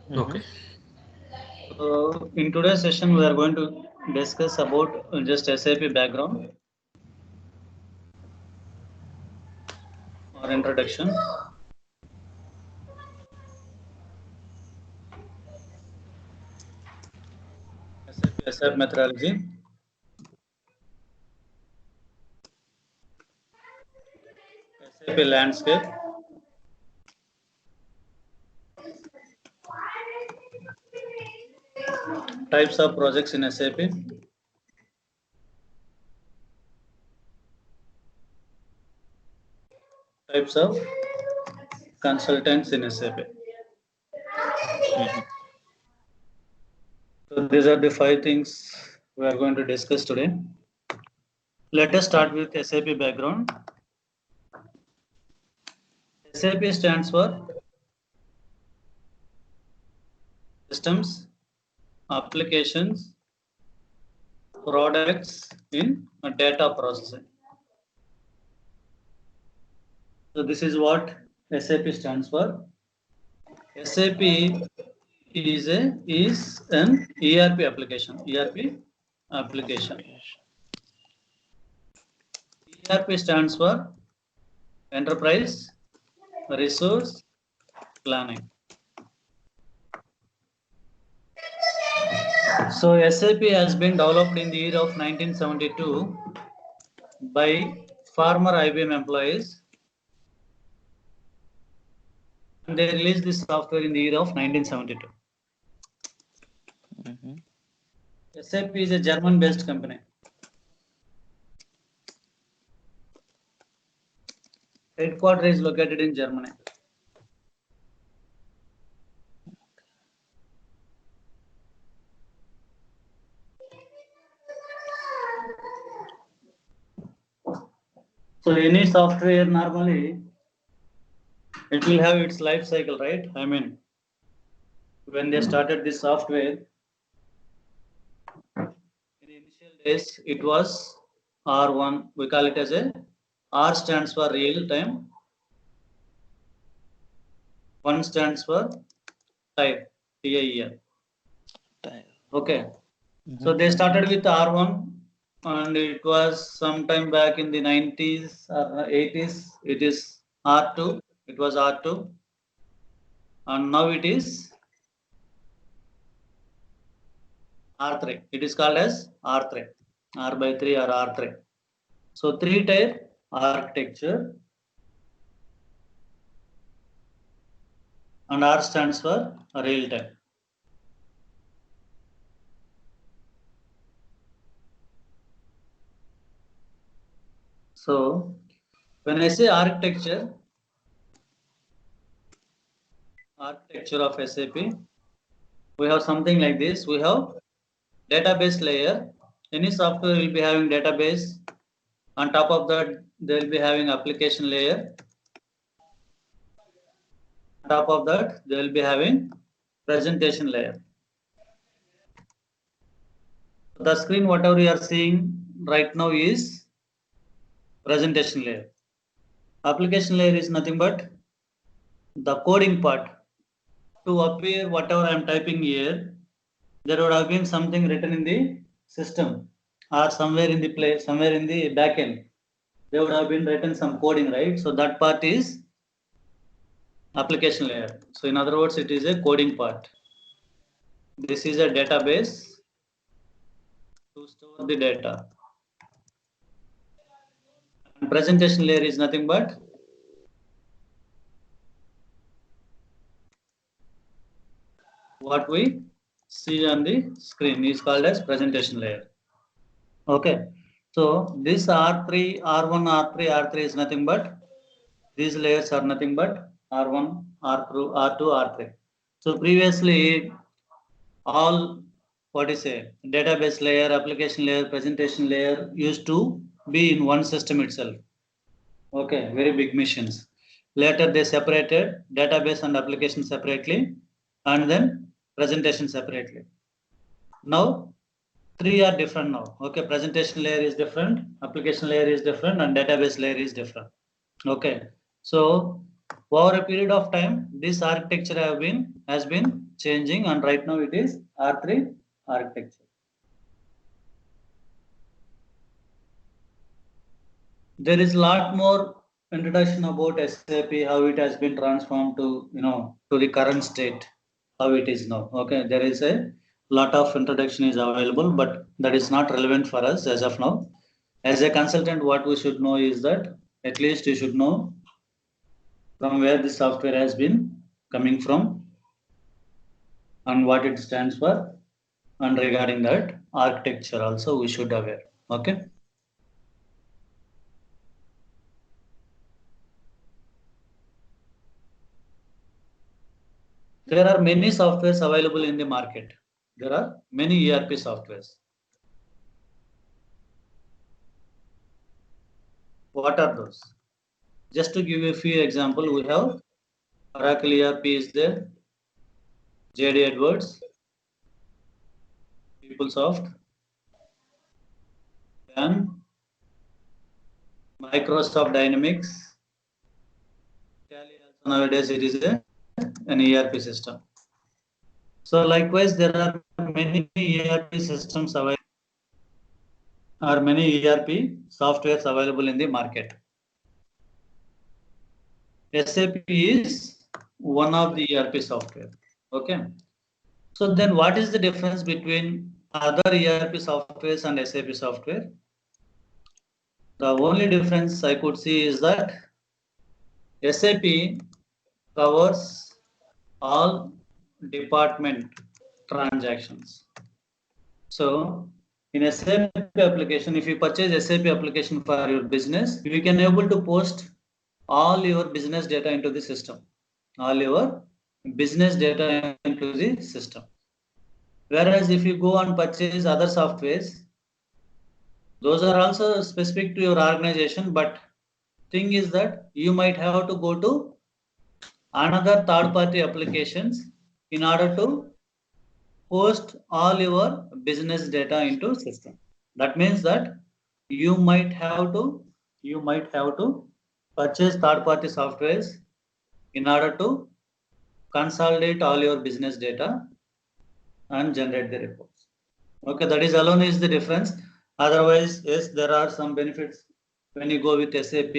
Okay. So in today's session, we are going to discuss about just SAP background or introduction. SAP methodology. SAP landscape. Types of projects in SAP. Types of consultants in SAP. So these are the 5 things we are going to discuss today. Let us start with SAP background. SAP stands for Systems, Applications, Products in Data Processing. So this is what SAP stands for. SAP is an ERP application. ERP stands for Enterprise Resource Planning. So SAP has been developed in the year of 1972 by former IBM employees, and they released this software in the year of 1972. SAP is a German-based company. Headquarters is located in Germany. So any software normally it will have its life cycle, right? I mean, when they started this software, in the initial days it was R1. We call it as a R stands for real time. 1 stands for type. TIE. Okay. So they started with R1, and it was sometime back in the 90s or 80s. It is R2. It was R2, and now it is R3. It is called as R3, R by 3 or R3. So 3-tier architecture, and R stands for real time. So when I say architecture of SAP, we have something like this. We have database layer. Any software will be having database. On top of that, they will be having application layer. On top of that, they will be having presentation layer. The screen, whatever you are seeing right now, is presentation layer. Application layer is nothing but the coding part. To appear whatever I am typing here, there would have been something written in the system or somewhere in the place, somewhere in the backend. They would have been written some coding, right? So that part is application layer. So in other words, it is a coding part. This is a database to store the data. And presentation layer is nothing but what we see on the screen is called as presentation layer. Okay. So this R3, R1, R3, R3 is nothing but these layers are nothing but R1, R2, R2, R3. So previously all what is a database layer, application layer, presentation layer used to be in one system itself. Okay, very big machines. Later they separated database and application separately, and then presentation separately. Now 3 are different now. Okay, presentation layer is different, application layer is different, and database layer is different. Okay, so over a period of time, this architecture has been changing, and right now it is R3 architecture. There is a lot more introduction about SAP, how it has been transformed to to the current state, how it is now. Okay, there is a lot of introduction is available, but that is not relevant for us as of now. As a consultant, what we should know is that at least you should know from where the software has been coming from and what it stands for, and regarding that architecture also we should aware. Okay. There are many softwares available in the market. There are many ERP softwares. What are those? Just to give you a few examples, we have Oracle ERP is there, JD Edwards, PeopleSoft, and Microsoft Dynamics. Tally also nowadays it is an ERP system. So likewise, there are many ERP systems available, or many ERP softwares available in the market. SAP is one of the ERP software. Okay. So then what is the difference between other ERP softwares and SAP software? The only difference I could see is that SAP covers all department transactions. So in SAP application, if you purchase SAP application for your business, you can able to post all your business data into the system. All your business data into the system. Whereas if you go and purchase other softwares, those are also specific to your organization, but thing is that you might have to go to another third-party applications in order to post all your business data into system. That means that you might have to purchase third-party softwares in order to consolidate all your business data and generate the reports. Okay, that is alone is the difference. Otherwise, yes, there are some benefits when you go with SAP.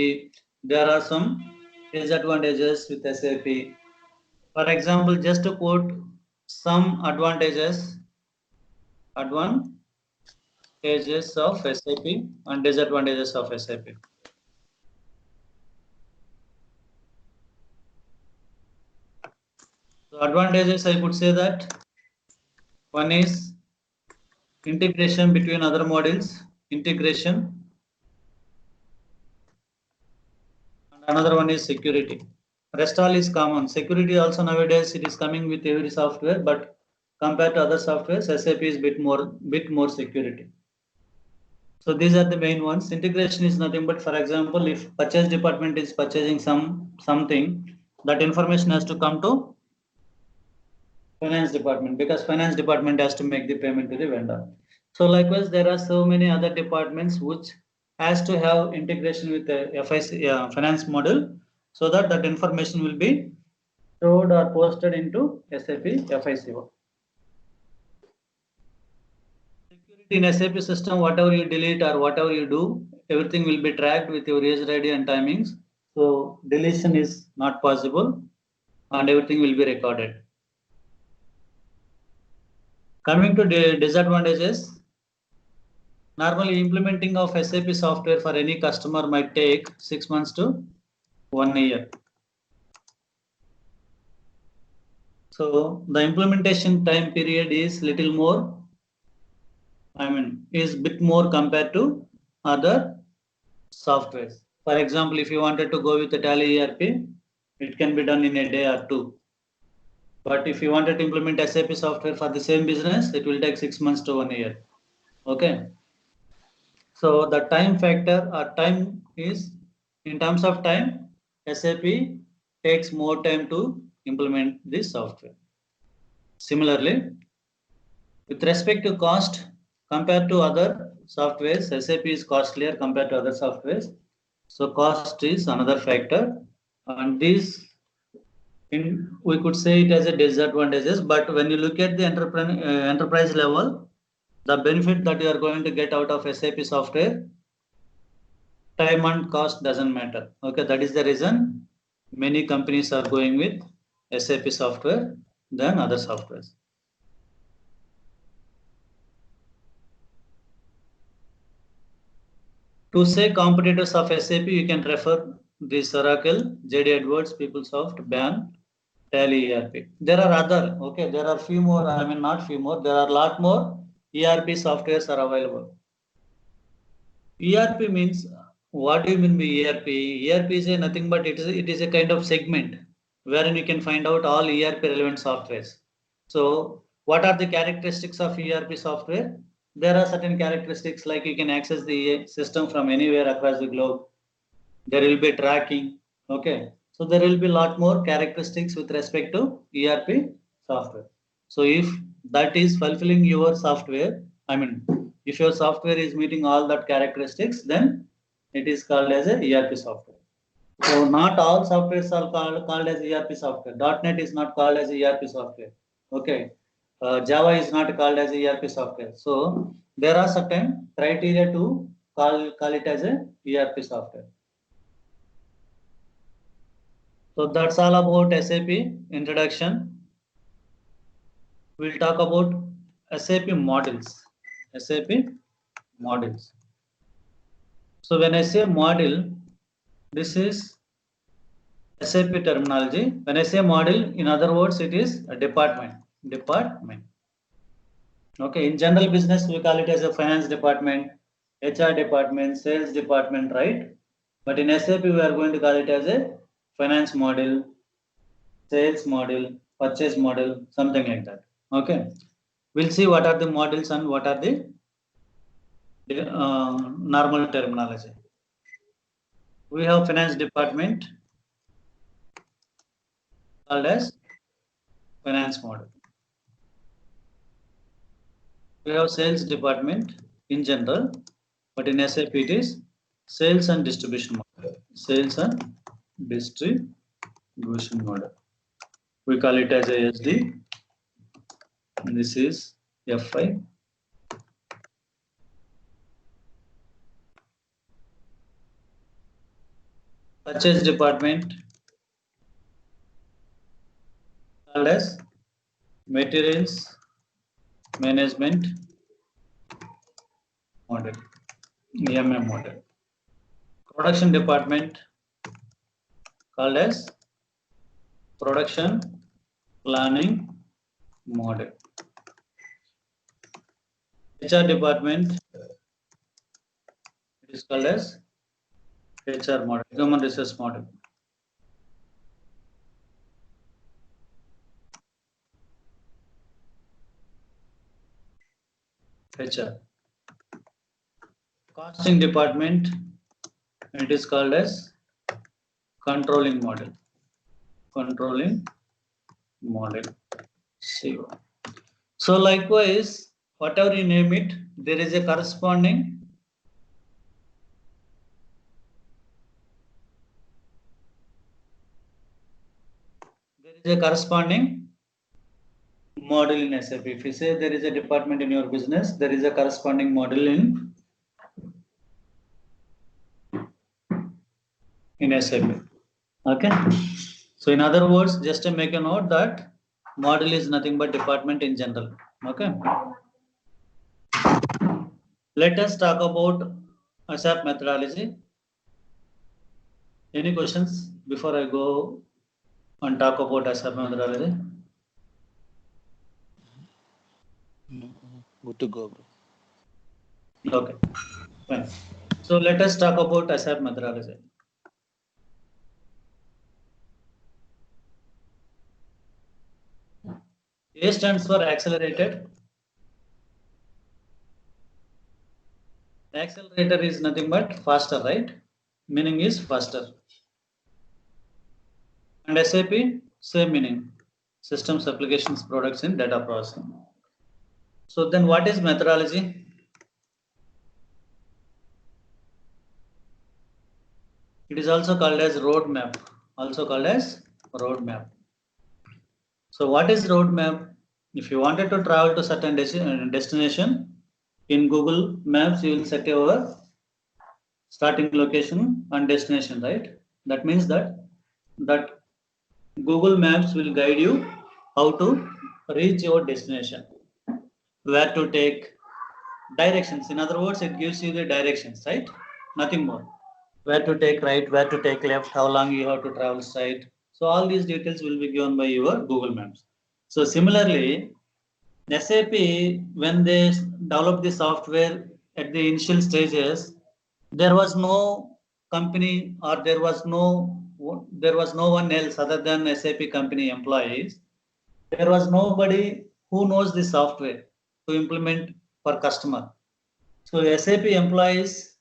There are some disadvantages with SAP. For example, just to quote some advantages of SAP and disadvantages of SAP. So advantages, I could say that one is integration between other modules, integration. And another one is security. Rest all is common. Security also nowadays it is coming with every software, but compared to other softwares, SAP is bit more security. So these are the main ones. Integration is nothing but, for example, if purchase department is purchasing something, that information has to come to finance department, because finance department has to make the payment to the vendor. So likewise, there are so many other departments which has to have integration with the FIC finance model, so that that information will be stored or posted into SAP FICO. Security in SAP system, whatever you delete or whatever you do, everything will be tracked with your user ID and timings. So deletion is not possible, and everything will be recorded. Coming to the disadvantages, normally implementing of SAP software for any customer might take 6 months to 1 year. So the implementation time period is little more, is bit more compared to other softwares. For example, if you wanted to go with the Tally ERP, it can be done in a day or two. But if you wanted to implement SAP software for the same business, it will take 6 months to 1 year. Okay. So the time factor or time is, in terms of time, SAP takes more time to implement this software. Similarly, with respect to cost, compared to other softwares, SAP is costlier compared to other softwares. So cost is another factor, and these We could say it as a disadvantages, but when you look at the enterprise level, the benefit that you are going to get out of SAP software, time and cost doesn't matter. Okay, that is the reason many companies are going with SAP software than other softwares. To say competitors of SAP, you can refer this Oracle, JD Edwards, PeopleSoft, BAN, Tally ERP. There are other, okay, there are few more, I mean not few more, there are a lot more ERP softwares are available. ERP means, what do you mean by ERP? ERP is nothing but it is a kind of segment wherein you can find out all ERP relevant softwares. So what are the characteristics of ERP software? There are certain characteristics like you can access the system from anywhere across the globe. There will be tracking. Okay. So there will be a lot more characteristics with respect to ERP software. So if that is fulfilling your software, I mean, if your software is meeting all that characteristics, then it is called as a ERP software. So not all softwares are called as ERP software. .NET is not called as ERP software. Okay. Java is not called as ERP software. So there are certain criteria to call it as a ERP software. So that's all about SAP introduction. We'll talk about SAP models. SAP models. So when I say model, this is SAP terminology. When I say model, in other words, it is a department. Department. Okay, in general business, we call it as a finance department, HR department, sales department, right? But in SAP, we are going to call it as a finance model, sales model, purchase model, something like that. Okay, we'll see what are the models and what are the normal terminology. We have finance department called as finance model. We have sales department in general, but in SAP it is sales and distribution model. Sales and distribution model. We call it as a SD. And this is FI. Purchase department called as materials management model, EMM model. Production department called as production planning model. HR department, it is called as HR model, human resource model. HR. Costing department, it is called as controlling model. Controlling model. CO. So likewise, whatever you name it, there is a corresponding model in SAP. If you say there is a department in your business, there is a corresponding model in SAP. Okay. So in other words, just to make a note that model is nothing but department in general. Okay. Let us talk about SAP methodology. Any questions before I go and talk about SAP methodology? Good to go, bro. Okay, fine. So let us talk about SAP methodology. A stands for accelerated. Accelerator is nothing but faster, right? Meaning is faster. And SAP, same meaning. Systems, applications, products in data processing. So then what is methodology? It is also called as roadmap. Also called as roadmap. So what is roadmap? If you wanted to travel to certain destination, in Google Maps, you will set your starting location and destination, right? That means that Google Maps will guide you how to reach your destination, where to take directions. In other words, it gives you the directions, right? Nothing more. Where to take right, where to take left, how long you have to travel straight. So all these details will be given by your Google Maps. So similarly, SAP, when they developed the software at the initial stages, there was no company or there was no one else other than SAP company employees. There was nobody who knows the software to implement for customer. So SAP employees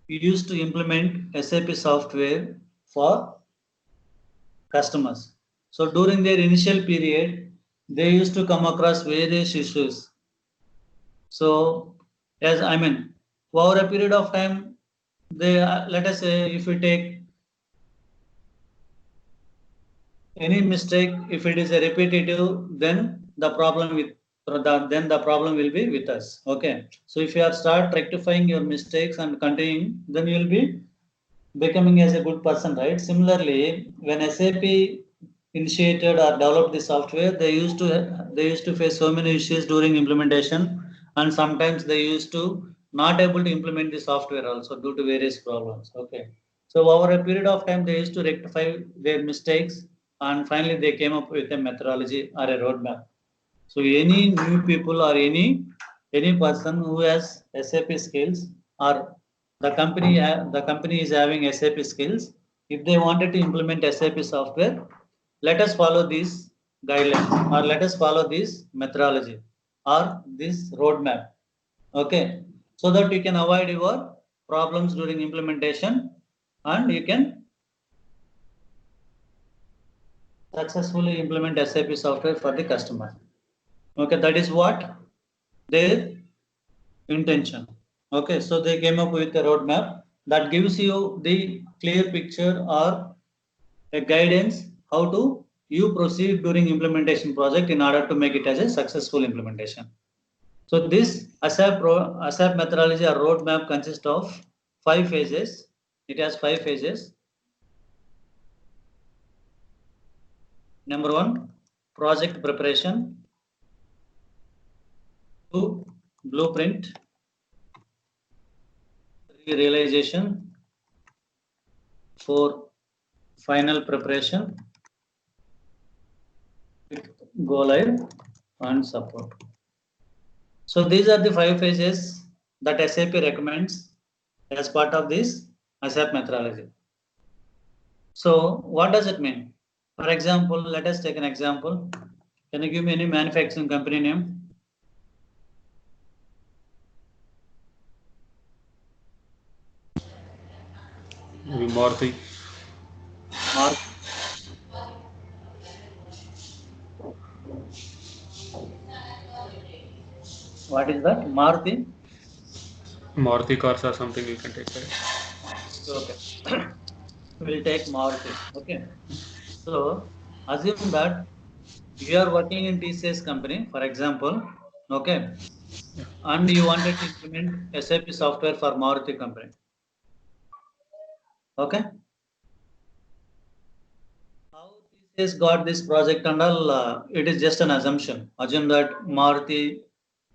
used to implement SAP software for customers. So during their initial period, they used to come across various issues. So as I mean, over a period of time, they let us say if we take any mistake, if it is a repetitive, then the problem will be with us. Okay. So if you are start rectifying your mistakes and continuing, then you will be becoming as a good person, right? Similarly, when SAP initiated or developed the software, they used to face so many issues during implementation, and sometimes they used to not able to implement the software also due to various problems. Okay, so over a period of time, they used to rectify their mistakes, and finally they came up with a methodology or a roadmap. So any new people or any person who has SAP skills or the company is having SAP skills, if they wanted to implement SAP software, let us follow these guidelines or let us follow this methodology or this roadmap. Okay, so that you can avoid your problems during implementation and you can successfully implement SAP software for the customer. Okay, that is what their intention. Okay, so they came up with a roadmap that gives you the clear picture or a guidance how to you proceed during implementation project in order to make it as a successful implementation. So this ASAP methodology or roadmap consists of 5 phases. It has 5 phases. Number 1, project preparation. 2, blueprint. 3, realization. 4, final preparation. Go live and support. So these are the 5 phases that SAP recommends as part of this ASAP methodology. So what does it mean? For example, let us take an example. Can you give me any manufacturing company name? Maruti. Mark. What is that? Maruti? Maruti cars or something you can take, right? Okay. We'll take Maruti. Okay. So assume that you are working in TCS company, for example. Okay. And you wanted to implement SAP software for Maruti company. Okay. How TCS got this project and all, it is just an assumption. Assume that Maruti,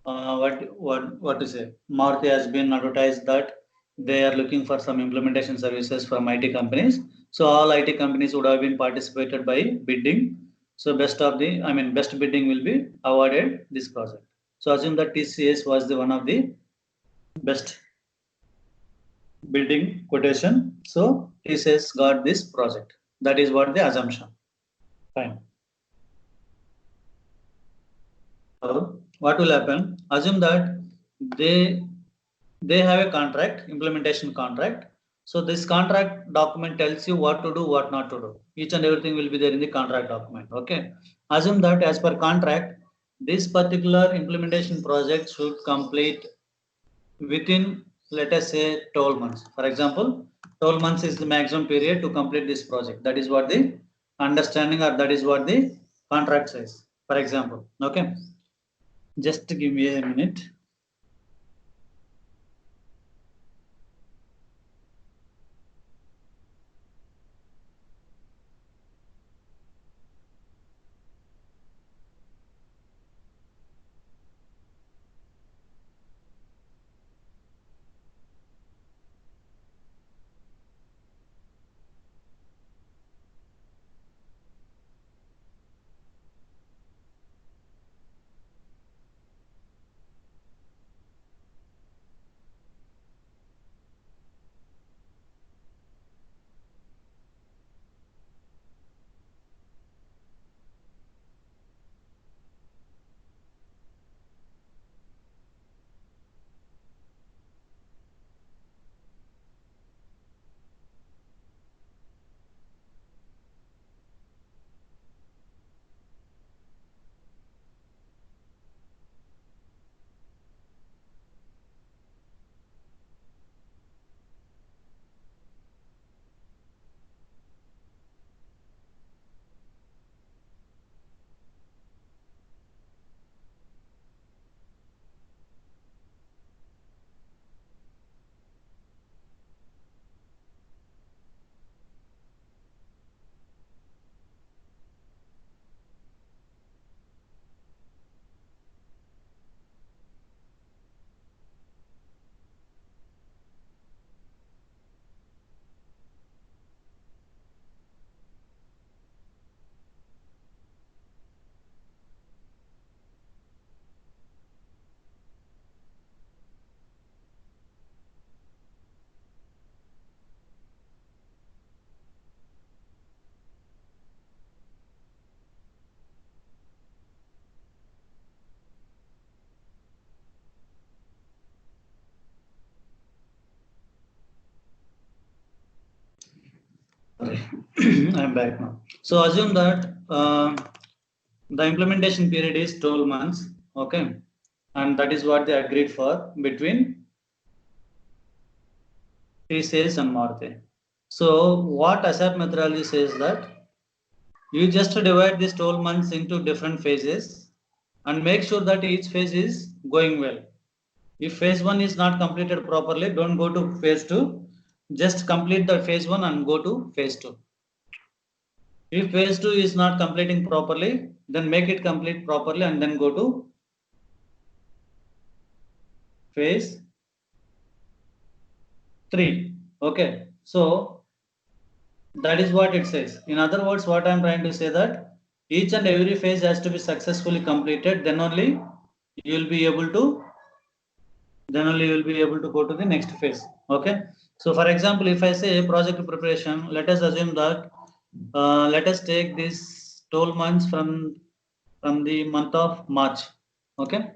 what to say? Maruti has been advertised that they are looking for some implementation services from IT companies. So all IT companies would have been participated by bidding. So best bidding will be awarded this project. So assume that TCS was the one of the best bidding quotation. So TCS got this project. That is what the assumption. Fine. So what will happen? Assume that they they have a contract, implementation contract. So this contract document tells you what to do, what not to do. Each and everything will be there in the contract document. Okay. Assume that as per contract, this particular implementation project should complete within, let us say, 12 months. For example, 12 months is the maximum period to complete this project. That is what the understanding or that is what the contract size, for example. Okay, just give me a minute. I'm back now. So assume that the implementation period is 12 months. Okay, and that is what they agreed for between TCS and Maruti. So what ASAP methodology says that you just divide these 12 months into different phases and make sure that each phase is going well. If phase 1 is not completed properly, don't go to phase 2. Just complete the phase 1 and go to phase 2. If phase 2 is not completing properly, then make it complete properly and then go to phase 3. Okay, so that is what it says. In other words, what I am trying to say that each and every phase has to be successfully completed, then only you will be able to go to the next phase. Okay, so for example, if I say project preparation, let us assume that let us take this 12 months from the month of March. Okay,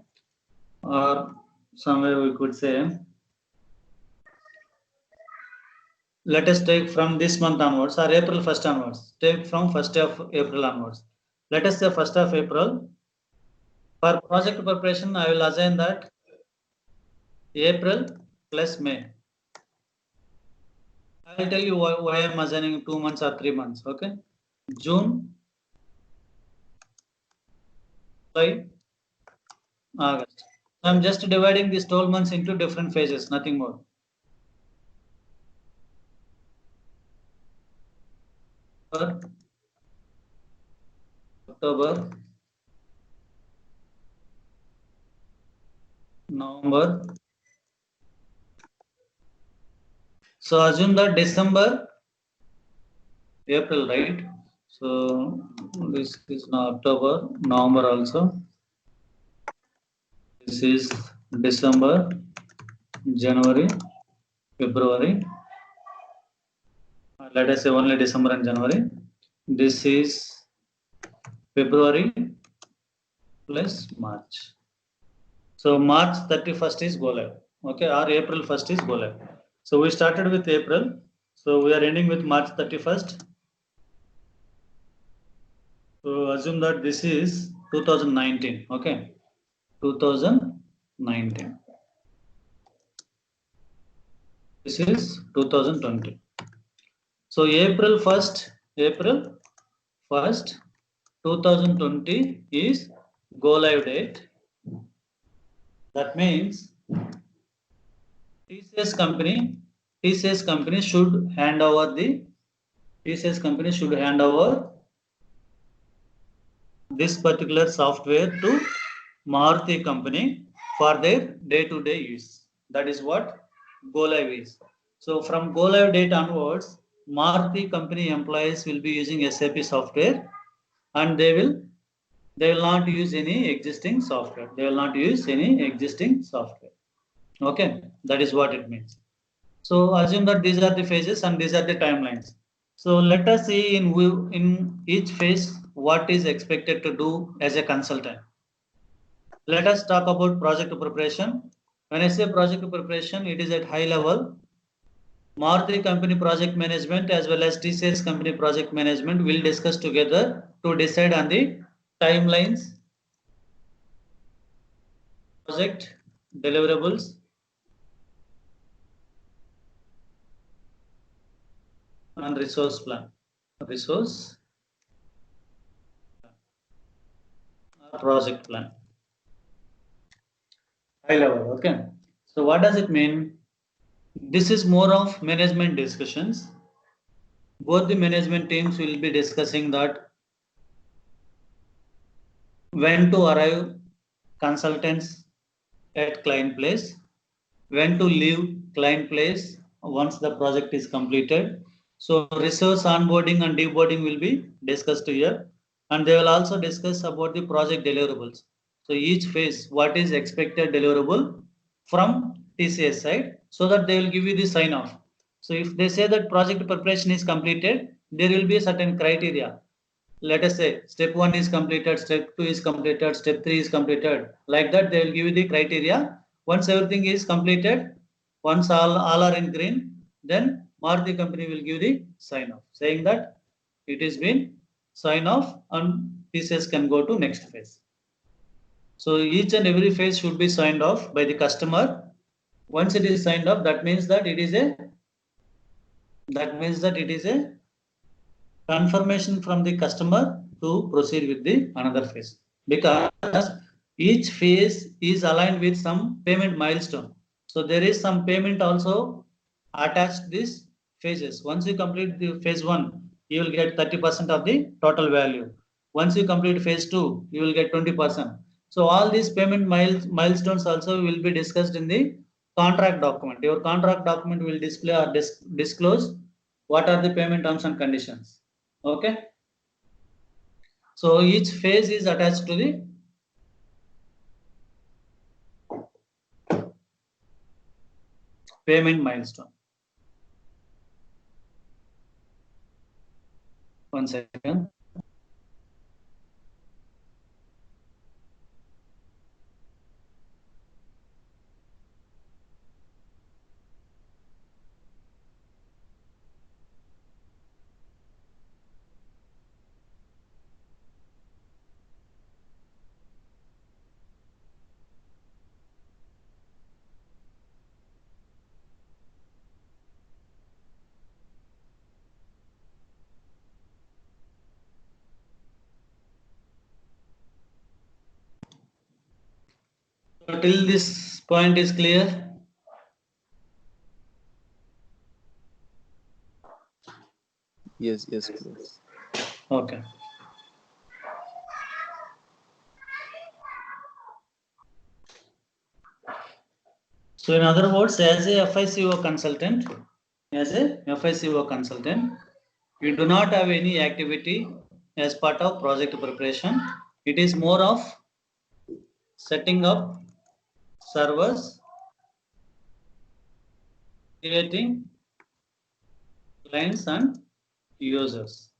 or somewhere we could say, let us take from this month onwards or April 1st onwards. Take from 1st of April onwards. Let us say 1st of April. For project preparation, I will assign that April plus May. I will tell you why I am assigning 2 months or 3 months. Okay, June, July, August. I am just dividing these 12 months into different phases, nothing more. October, November. So assume that December, April, right? So this is now October, November also. This is December, January, February. Let us say only December and January. This is February plus March. So March 31st is go live. Okay, or April 1st is go live. So we started with April. So we are ending with March 31st. So assume that this is 2019. Okay, 2019. This is 2020. So April 1st, 2020 is go live date. That means TCS company should hand over this particular software to Maruti company for their day-to-day use. That is what go live is. So from go live date onwards, Maruti company employees will be using SAP software, and they will not use any existing software. Okay, that is what it means. So assume that these are the phases and these are the timelines. So let us see in each phase what is expected to do as a consultant. Let us talk about project preparation. When I say project preparation, it is at high level. Maruti company project management as well as TCS company project management will discuss together to decide on the timelines, project deliverables, and resource plan. Project plan. High level, okay. So what does it mean? This is more of management discussions. Both the management teams will be discussing that when to arrive consultants at client place, when to leave client place once the project is completed. So resource onboarding and deboarding will be discussed here, and they will also discuss about the project deliverables. So each phase, what is expected deliverable from TCS side, so that they will give you the sign off. So if they say that project preparation is completed, there will be a certain criteria. Let us say step 1 is completed, step 2 is completed, step 3 is completed. Like that, they will give you the criteria. Once everything is completed, once all are in green, then Maruti company will give the sign off, saying that it has been sign off and TCS can go to next phase. So each and every phase should be signed off by the customer. Once it is signed off, that means that it is a confirmation from the customer to proceed with the another phase, because each phase is aligned with some payment milestone. So there is some payment also attached these phases. Once you complete the phase 1, you will get 30% of the total value. Once you complete phase 2, you will get 20%. So all these payment milestones also will be discussed in the contract document. Your contract document will display or disclose what are the payment terms and conditions. Okay. So each phase is attached to the payment milestone. One second. So till this point is clear. Yes, bro. Okay. So in other words, as a FICO consultant, you do not have any activity as part of project preparation. It is more of setting up servers, creating clients and users.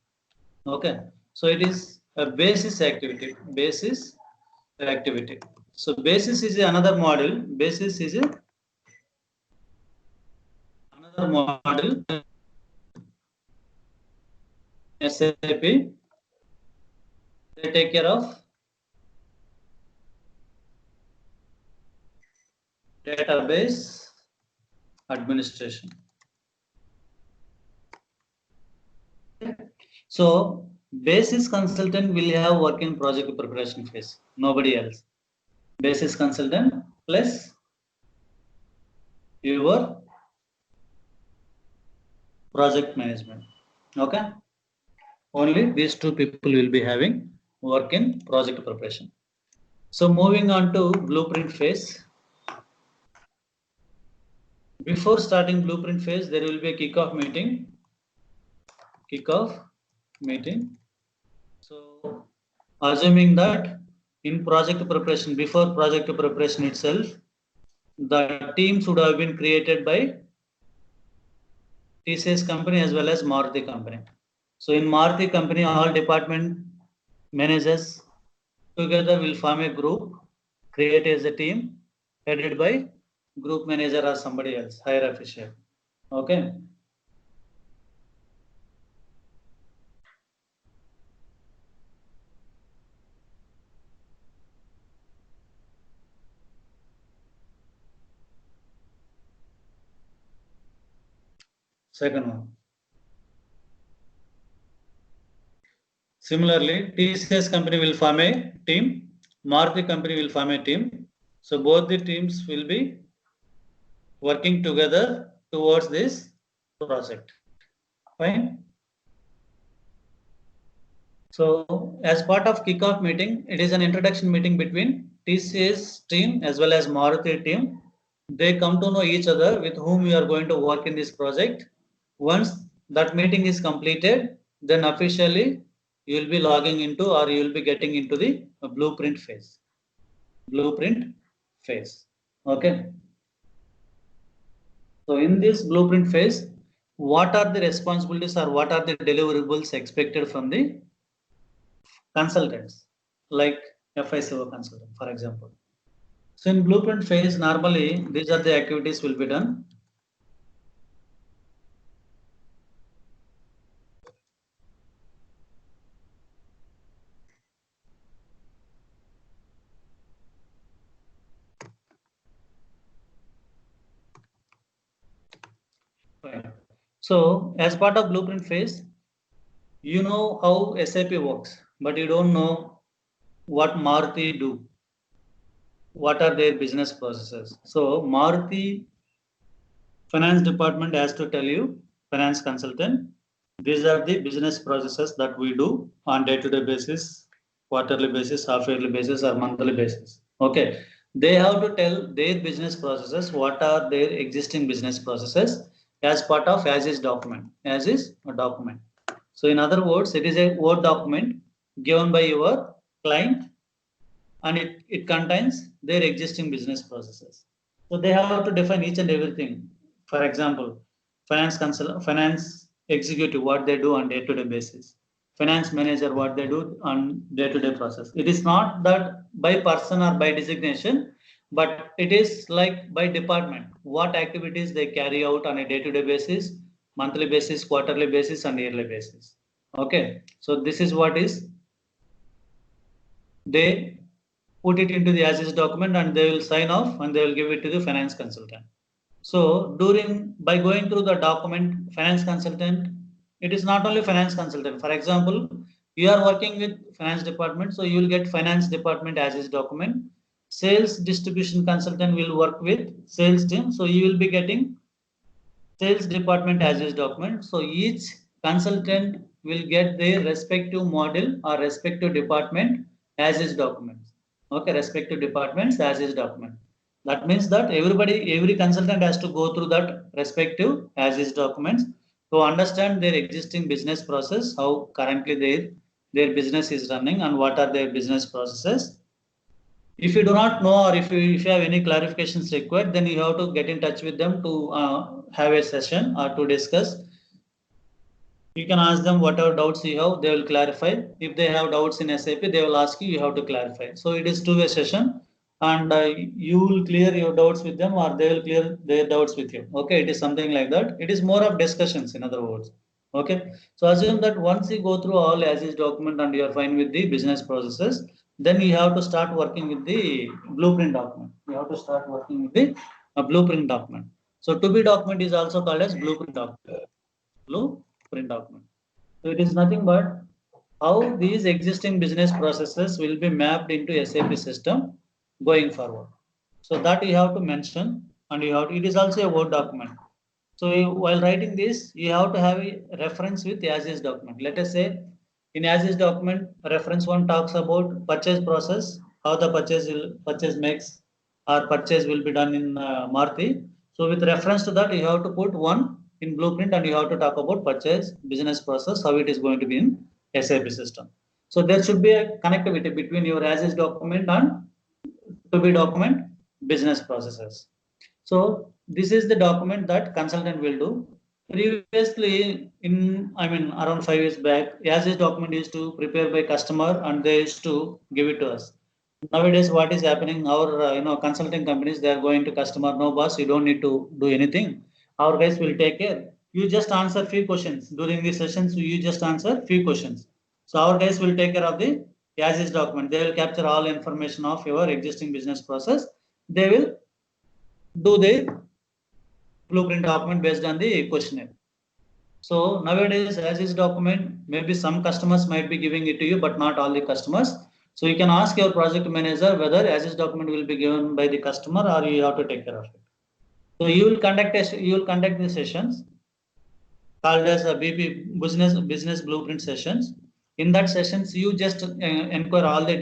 Okay. So it is a basis activity. So basis is another model. Basis is another model. SAP. They take care of database administration. So Basis consultant will have work in project preparation phase. Nobody else. Basis consultant plus your project management. Okay. Only these two people will be having work in project preparation. So moving on to blueprint phase. Before starting blueprint phase, there will be a kickoff meeting. Kickoff meeting. So assuming that in project preparation, before project preparation itself, the teams would have been created by TCS company as well as Maruti company. So in Maruti company, all department managers together will form a group, create as a team, headed by group manager or somebody else, higher official. Okay. Second one. Similarly, TCS company will form a team, Maruti company will form a team. So both the teams will be working together towards this project. Fine. So as part of kickoff meeting, it is an introduction meeting between TCS team as well as Maruti team. They come to know each other with whom we are going to work in this project. Once that meeting is completed, then officially you will be logging into or you will be getting into the blueprint phase. Blueprint phase. Okay. So in this blueprint phase, what are the responsibilities or what are the deliverables expected from the consultants, like FICO consultant, for example. So in blueprint phase, normally these are the activities will be done. So as part of blueprint phase, you know how SAP works, but you don't know what Maruti do. What are their business processes? So Maruti finance department has to tell you, finance consultant, these are the business processes that we do on day-to-day basis, quarterly basis, half-yearly basis, or monthly basis. Okay, they have to tell their business processes, what are their existing business processes as part of as is document, as is a document. So in other words, it is a Word document given by your client, and it contains their existing business processes. So they have to define each and everything. For example, finance executive, what they do on day-to-day basis. Finance manager, what they do on day-to-day process. It is not that by person or by designation, but it is like by department, what activities they carry out on a day-to-day basis, monthly basis, quarterly basis, and yearly basis. Okay, so this is what is they put it into the as-is document and they will sign off and they will give it to the finance consultant. So by going through the document, finance consultant, it is not only finance consultant. For example, you are working with finance department, so you will get finance department as-is document. Sales distribution consultant will work with sales team, so you will be getting sales department as-is document. So each consultant will get their respective model or respective department as-is documents. Okay, respective departments as-is document. That means that every consultant has to go through that respective as-is documents to understand their existing business process, how currently their business is running and what are their business processes. If you do not know or if you have any clarifications required, then you have to get in touch with them to have a session or to discuss. You can ask them whatever doubts you have, they will clarify. If they have doubts in SAP, they will ask you, you have to clarify. So it is two-way session and you will clear your doubts with them or they will clear their doubts with you. Okay, it is something like that. It is more of discussions, in other words. Okay, so assume that once you go through all as is document and you are fine with the business processes, then you have to start working with the blueprint document. You have to start working with the blueprint document. So to be document is also called as blueprint document. Blueprint document. So it is nothing but how these existing business processes will be mapped into SAP system going forward. So that you have to mention, and it is also a Word document. So while writing this, you have to have a reference with as is document. Let us say in as is document, reference one talks about purchase process, how the purchase makes or purchase will be done in Maruti. So with reference to that, you have to put one in blueprint, and you have to talk about purchase business process, how it is going to be in SAP system. So there should be a connectivity between your as is document and to be document business processes. So this is the document that consultant will do. Previously, around 5 years back, as this document is to prepare by customer and they used to give it to us. Nowadays, what is happening? Our consulting companies, they are going to customer. No, boss, you don't need to do anything. Our guys will take care. You just answer few questions during the sessions. You just answer few questions. So our guys will take care of the as is document. They will capture all information of your existing business process. They will do the blueprint document based on the questionnaire. So nowadays, as is document, maybe some customers might be giving it to you, but not all the customers. So you can ask your project manager whether as is document will be given by the customer or you have to take care of it. So you will conduct the sessions called as a BP business blueprint sessions. In that sessions, you just inquire all the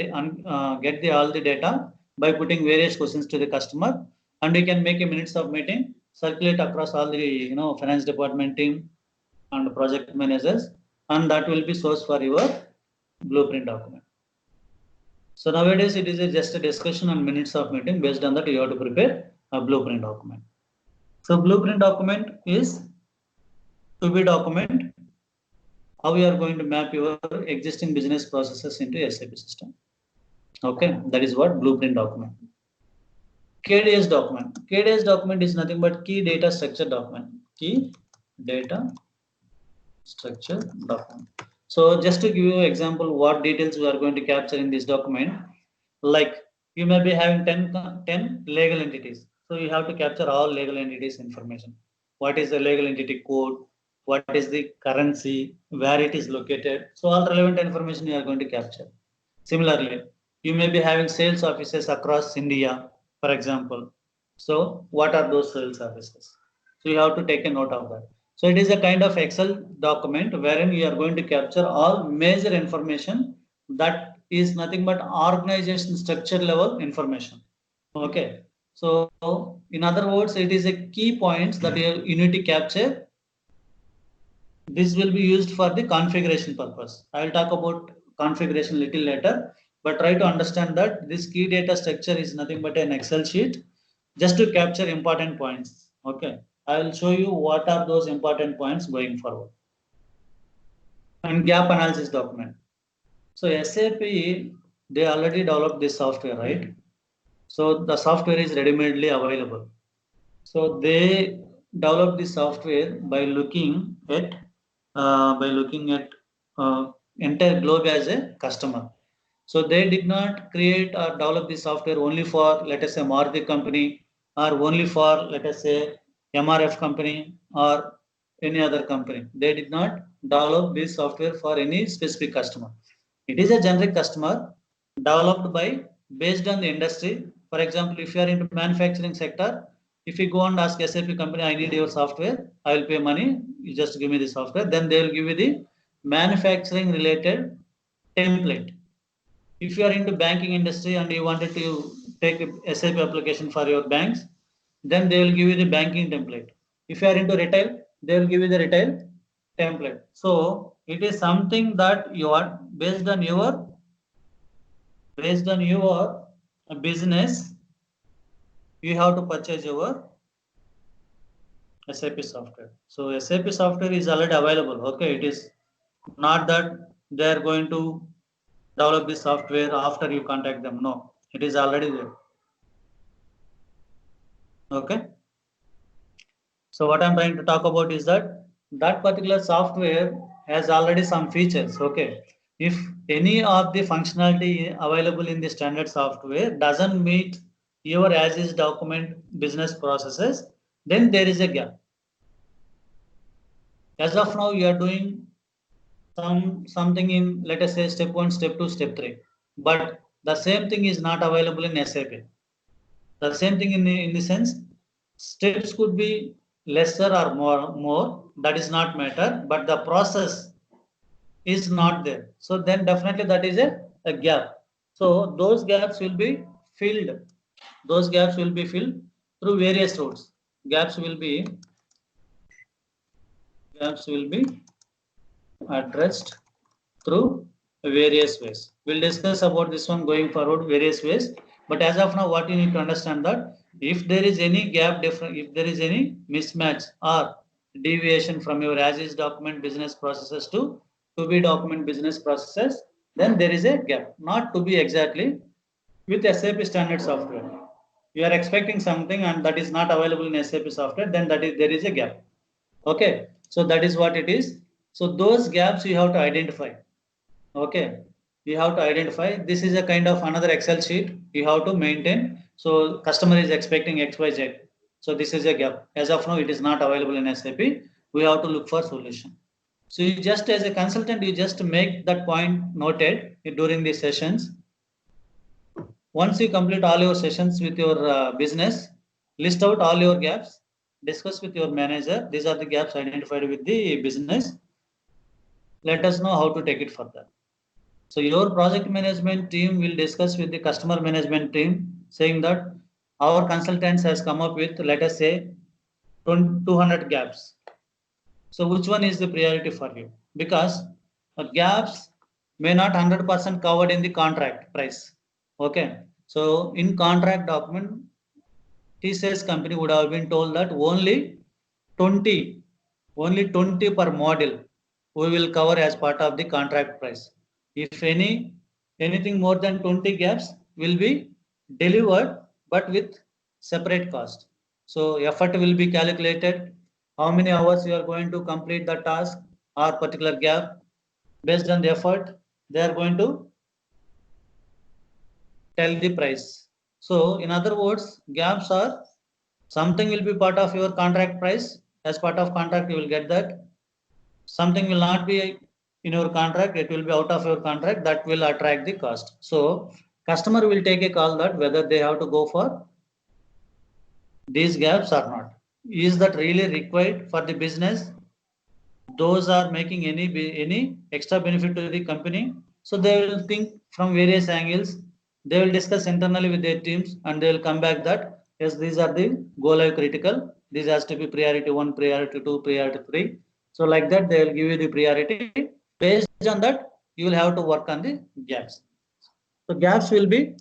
get all the data by putting various questions to the customer, and you can make a minutes of meeting, circulate across all the finance department team and project managers, and that will be source for your blueprint document. So nowadays it is just a discussion and minutes of meeting. Based on that, you have to prepare a blueprint document. So blueprint document is to be document how we are going to map your existing business processes into SAP system. Okay, that is what blueprint document. KDS document. KDS document is nothing but key data structure document. Key data structure document. So just to give you an example, what details we are going to capture in this document, like you may be having 10 legal entities. So you have to capture all legal entities information. What is the legal entity code? What is the currency? Where it is located? So all relevant information you are going to capture. Similarly, you may be having sales offices across India, for example. So what are those sales offices? So you have to take a note of that. So it is a kind of Excel document wherein you are going to capture all major information that is nothing but organization structure level information. Okay. So in other words, it is a key points that you need to capture. This will be used for the configuration purpose. I will talk about configuration little later, but try to understand that this key data structure is nothing but an Excel sheet just to capture important points. Okay. I will show you what are those important points going forward. And gap analysis document. So SAP, they already developed this software, right? So the software is ready-madely available. So they developed this software by looking at entire globe as a customer. So they did not create or develop this software only for, let us say, Maruti company, or only for, let us say, MRF company or any other company. They did not develop this software for any specific customer. It is a generic customer developed by based on the industry. For example, if you are into manufacturing sector, if you go and ask SAP company, I need your software, I will pay money, you just give me the software, then they will give you the manufacturing related template. If you are into banking industry and you wanted to take a SAP application for your banks, then they will give you the banking template. If you are into retail, they will give you the retail template. So it is something that you are based on your business, you have to purchase your SAP software. So SAP software is already available. Okay, it is not that they are going to develop this software after you contact them. No, it is already there. Okay. So what I'm trying to talk about is that particular software has already some features. Okay. If any of the functionality available in the standard software doesn't meet your as is document business processes, then there is a gap. As of now, you are doing something in, let us say, step 1, step 2, step 3. But the same thing is not available in SAP. The same thing in the sense, steps could be lesser or more. That is not matter, but the process is not there. So then definitely that is a gap. So those gaps will be filled. Those gaps will be filled through various routes. Gaps will be addressed through various ways. We'll discuss about this one going forward, various ways. But as of now, what you need to understand that if there is any gap, if there is any mismatch or deviation from your as-is document business processes to be document business processes, then there is a gap. Not to be exactly with SAP standard software. You are expecting something and that is not available in SAP software, then there is a gap. Okay, so that is what it is. So those gaps you have to identify. Okay, you have to identify. This is a kind of another Excel sheet you have to maintain. So customer is expecting XYZ. So this is a gap. As of now, it is not available in SAP. We have to look for solution. So you just, as a consultant, you just make that point noted during the sessions. Once you complete all your sessions with your business, list out all your gaps, discuss with your manager. These are the gaps identified with the business. Let us know how to take it further. So your project management team will discuss with the customer management team, saying that our consultants has come up with, let us say, 200 gaps. So which one is the priority for you? Because gaps may not 100% covered in the contract price. Okay. So in contract document, TCS company would have been told that only 20 per module we will cover as part of the contract price. If anything more than 20 gaps will be delivered, but with separate cost. So effort will be calculated. How many hours you are going to complete the task or particular gap. Based on the effort, they are going to tell the price. So in other words, gaps are something will be part of your contract price. As part of contract, you will get that. Something will not be in your contract, it will be out of your contract, that will attract the cost. So customer will take a call that whether they have to go for these gaps or not. Is that really required for the business? Those are making any extra benefit to the company. So they will think from various angles. They will discuss internally with their teams and they will come back that yes, these are the go live critical. This has to be priority 1, priority 2, priority 3. So like that, they will give you the priority. Based on that, you will have to work on the gaps. So gaps will be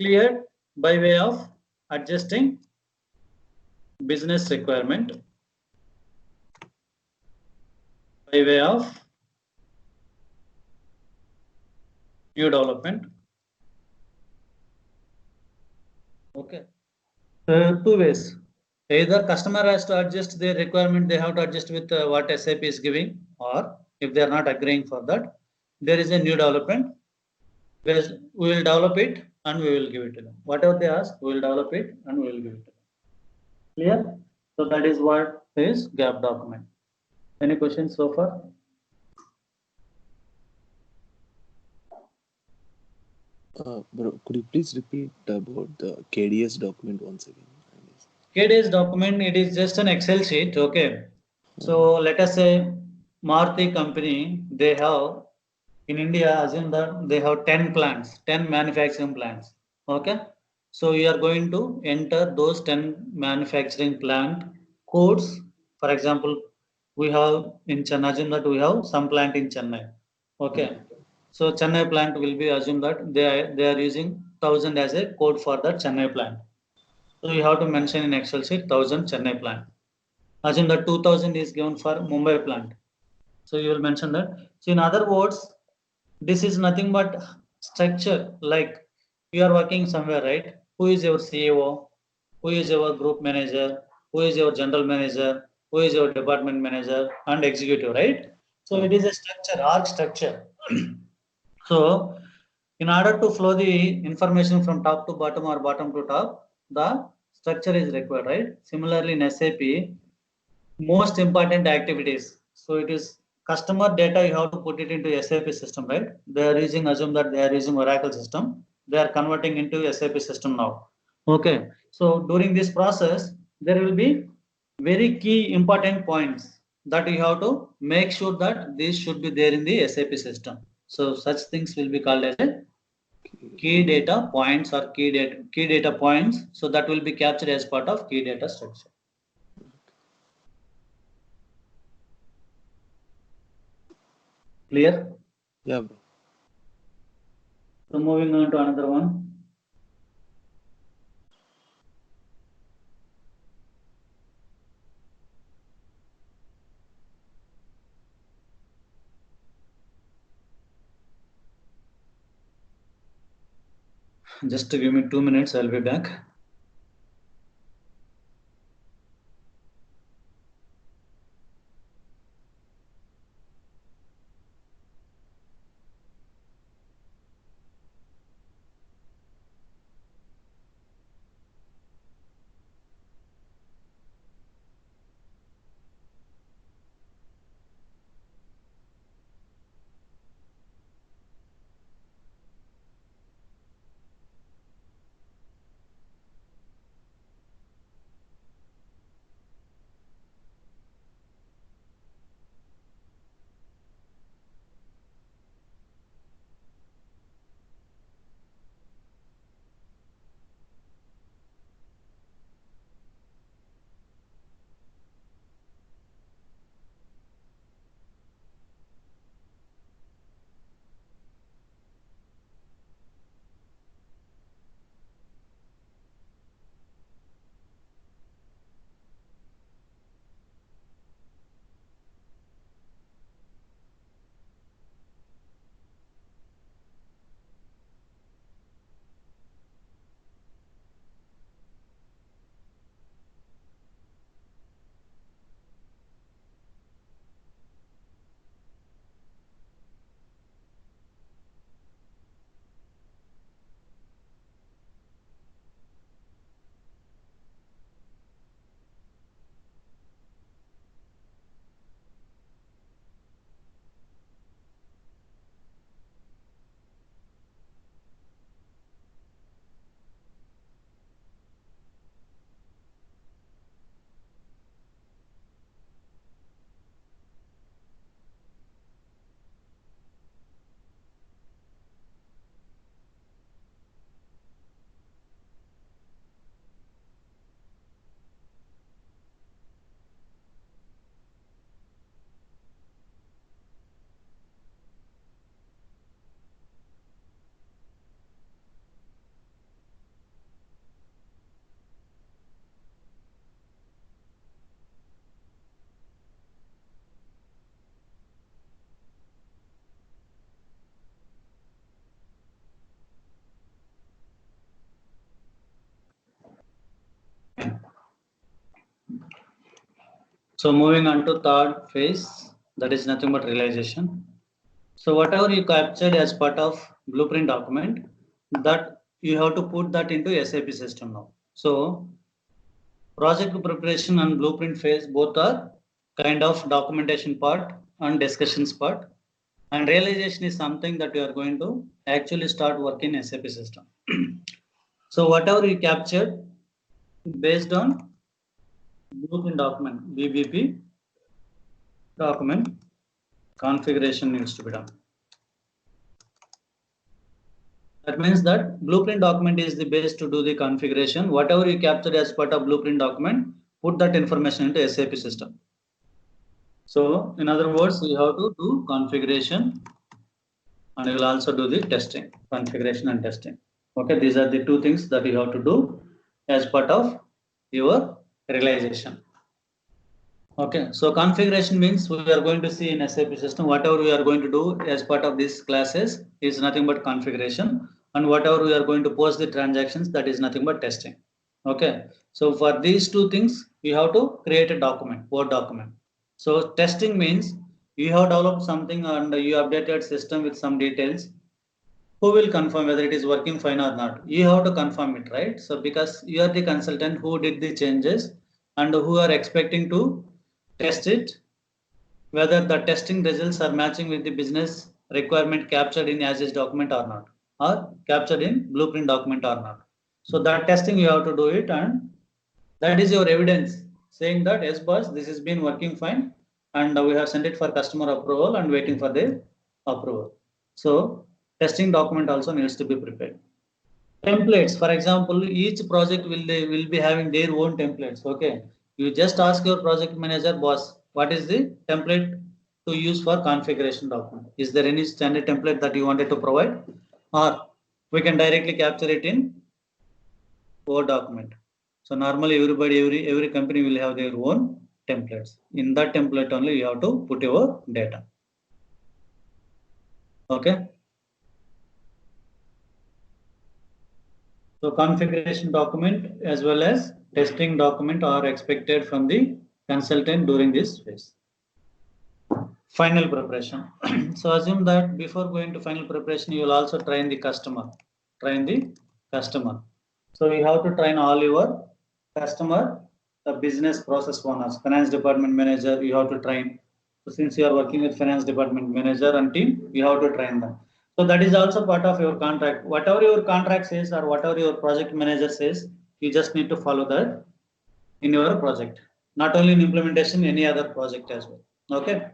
cleared by way of adjusting business requirement, by way of new development. Okay. Two ways. Either customer has to adjust their requirement, they have to adjust with what SAP is giving, or if they are not agreeing for that, there is a new development. We will develop it and we will give it to them. Whatever they ask, we will develop it and we will give it to them. Clear? So that is what is gap document. Any questions so far? Bro, could you please repeat about the KDS document once again? KDS document, it is just an Excel sheet. Okay. So let us say Maruti company, they have in India, assume that they have 10 plants, 10 manufacturing plants. Okay. So you are going to enter those 10 manufacturing plant codes. For example, we have in Chennai, assume that we have some plant in Chennai. Okay. So Chennai plant will be assumed that they are using 1000 as a code for that Chennai plant. So you have to mention in Excel sheet 1000 Chennai plant. Assume that 2000 is given for Mumbai plant. So you will mention that. So in other words, this is nothing but structure. Like you are working somewhere, right? Who is your CEO? Who is your group manager? Who is your general manager? Who is your department manager and executive, right? So it is a structure, org structure. So in order to flow the information from top to bottom or bottom to top, the structure is required, right? Similarly in SAP, most important activities. So it is customer data, you have to put it into SAP system, right? They are using, assume that they are using Oracle system. They are converting into SAP system now. Okay. So during this process, there will be very key important points that you have to make sure that these should be there in the SAP system. So such things will be called as a key data points or key data points. So that will be captured as part of key data structure. Clear? Yeah, bro. So moving on to another one. Just give me 2 minutes, I'll be back. So moving on to third phase, that is nothing but realization. So whatever you captured as part of blueprint document, that you have to put that into SAP system now. So project preparation and blueprint phase both are kind of documentation part and discussions part. And realization is something that you are going to actually start working in SAP system. So whatever you captured based on blueprint document, BBP document, configuration needs to be done. That means that blueprint document is the base to do the configuration. Whatever you captured as part of blueprint document, put that information into SAP system. So in other words, you have to do configuration and you will also do the testing, configuration and testing. Okay, these are the two things that you have to do as part of your realization. Okay, so configuration means we are going to see in SAP system, whatever we are going to do as part of these classes is nothing but configuration, and whatever we are going to post the transactions, that is nothing but testing. Okay, so for these two things, you have to create a document, Word document. So testing means you have developed something and you updated system with some details. Who will confirm whether it is working fine or not? You have to confirm it, right? So because you are the consultant who did the changes and who are expecting to test it, whether the testing results are matching with the business requirement captured in as is document or not, or captured in blueprint document or not. So that testing you have to do it, and that is your evidence saying that yes boss, this has been working fine, and we have sent it for customer approval and waiting for their approval. So testing document also needs to be prepared. Templates, for example, each project will be having their own templates. Okay, you just ask your project manager, boss, what is the template to use for configuration document? Is there any standard template that you wanted to provide, or we can directly capture it in Word document? So normally every company will have their own templates. In that template only you have to put your data. Okay. So configuration document as well as testing document are expected from the consultant during this phase. Final preparation. So assume that before going to final preparation, you will also train the customer. Train the customer. So you have to train all your customer, the business process owners, finance department manager, you have to train. So since you are working with finance department manager and team, you have to train them. So that is also part of your contract. Whatever your contract says or whatever your project manager says, you just need to follow that in your project. Not only in implementation, any other project as well. Okay.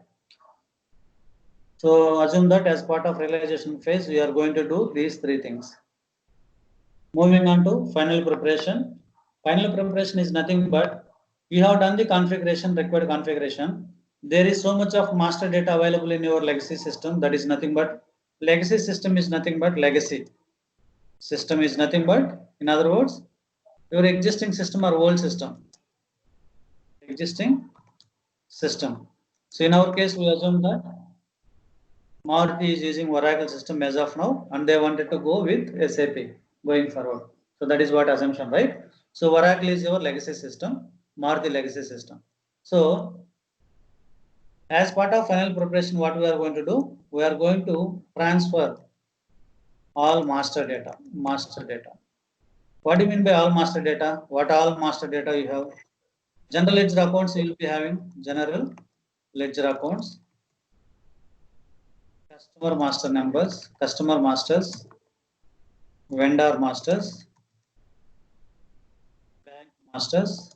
So assume that as part of realization phase, we are going to do these three things. Moving on to final preparation. Final preparation is nothing but you have done the configuration, required configuration. There is so much of master data available in your legacy system. That is nothing but legacy system is nothing but legacy. System is nothing but, in other words, your existing system or old system. Existing system. So in our case, we assume that Maruti is using Oracle system as of now, and they wanted to go with SAP going forward. So that is what assumption, right? So Oracle is your legacy system, Maruti legacy system. So as part of final preparation, what we are going to do, we are going to transfer all master data. Master data. What do you mean by all master data? What all master data you have? General ledger accounts you will be having general ledger accounts. Customer master numbers, customer masters, vendor masters, bank masters,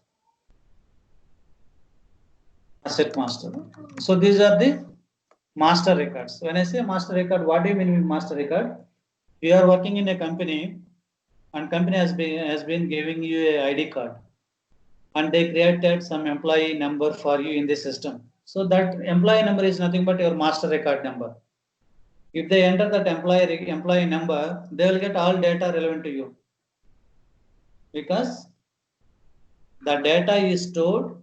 asset master. So these are the master records. When I say master record, what do you mean with master record? You are working in a company, and company has been giving you a ID card, and they created some employee number for you in the system. So that employee number is nothing but your master record number. If they enter that employee number, they will get all data relevant to you, because the data is stored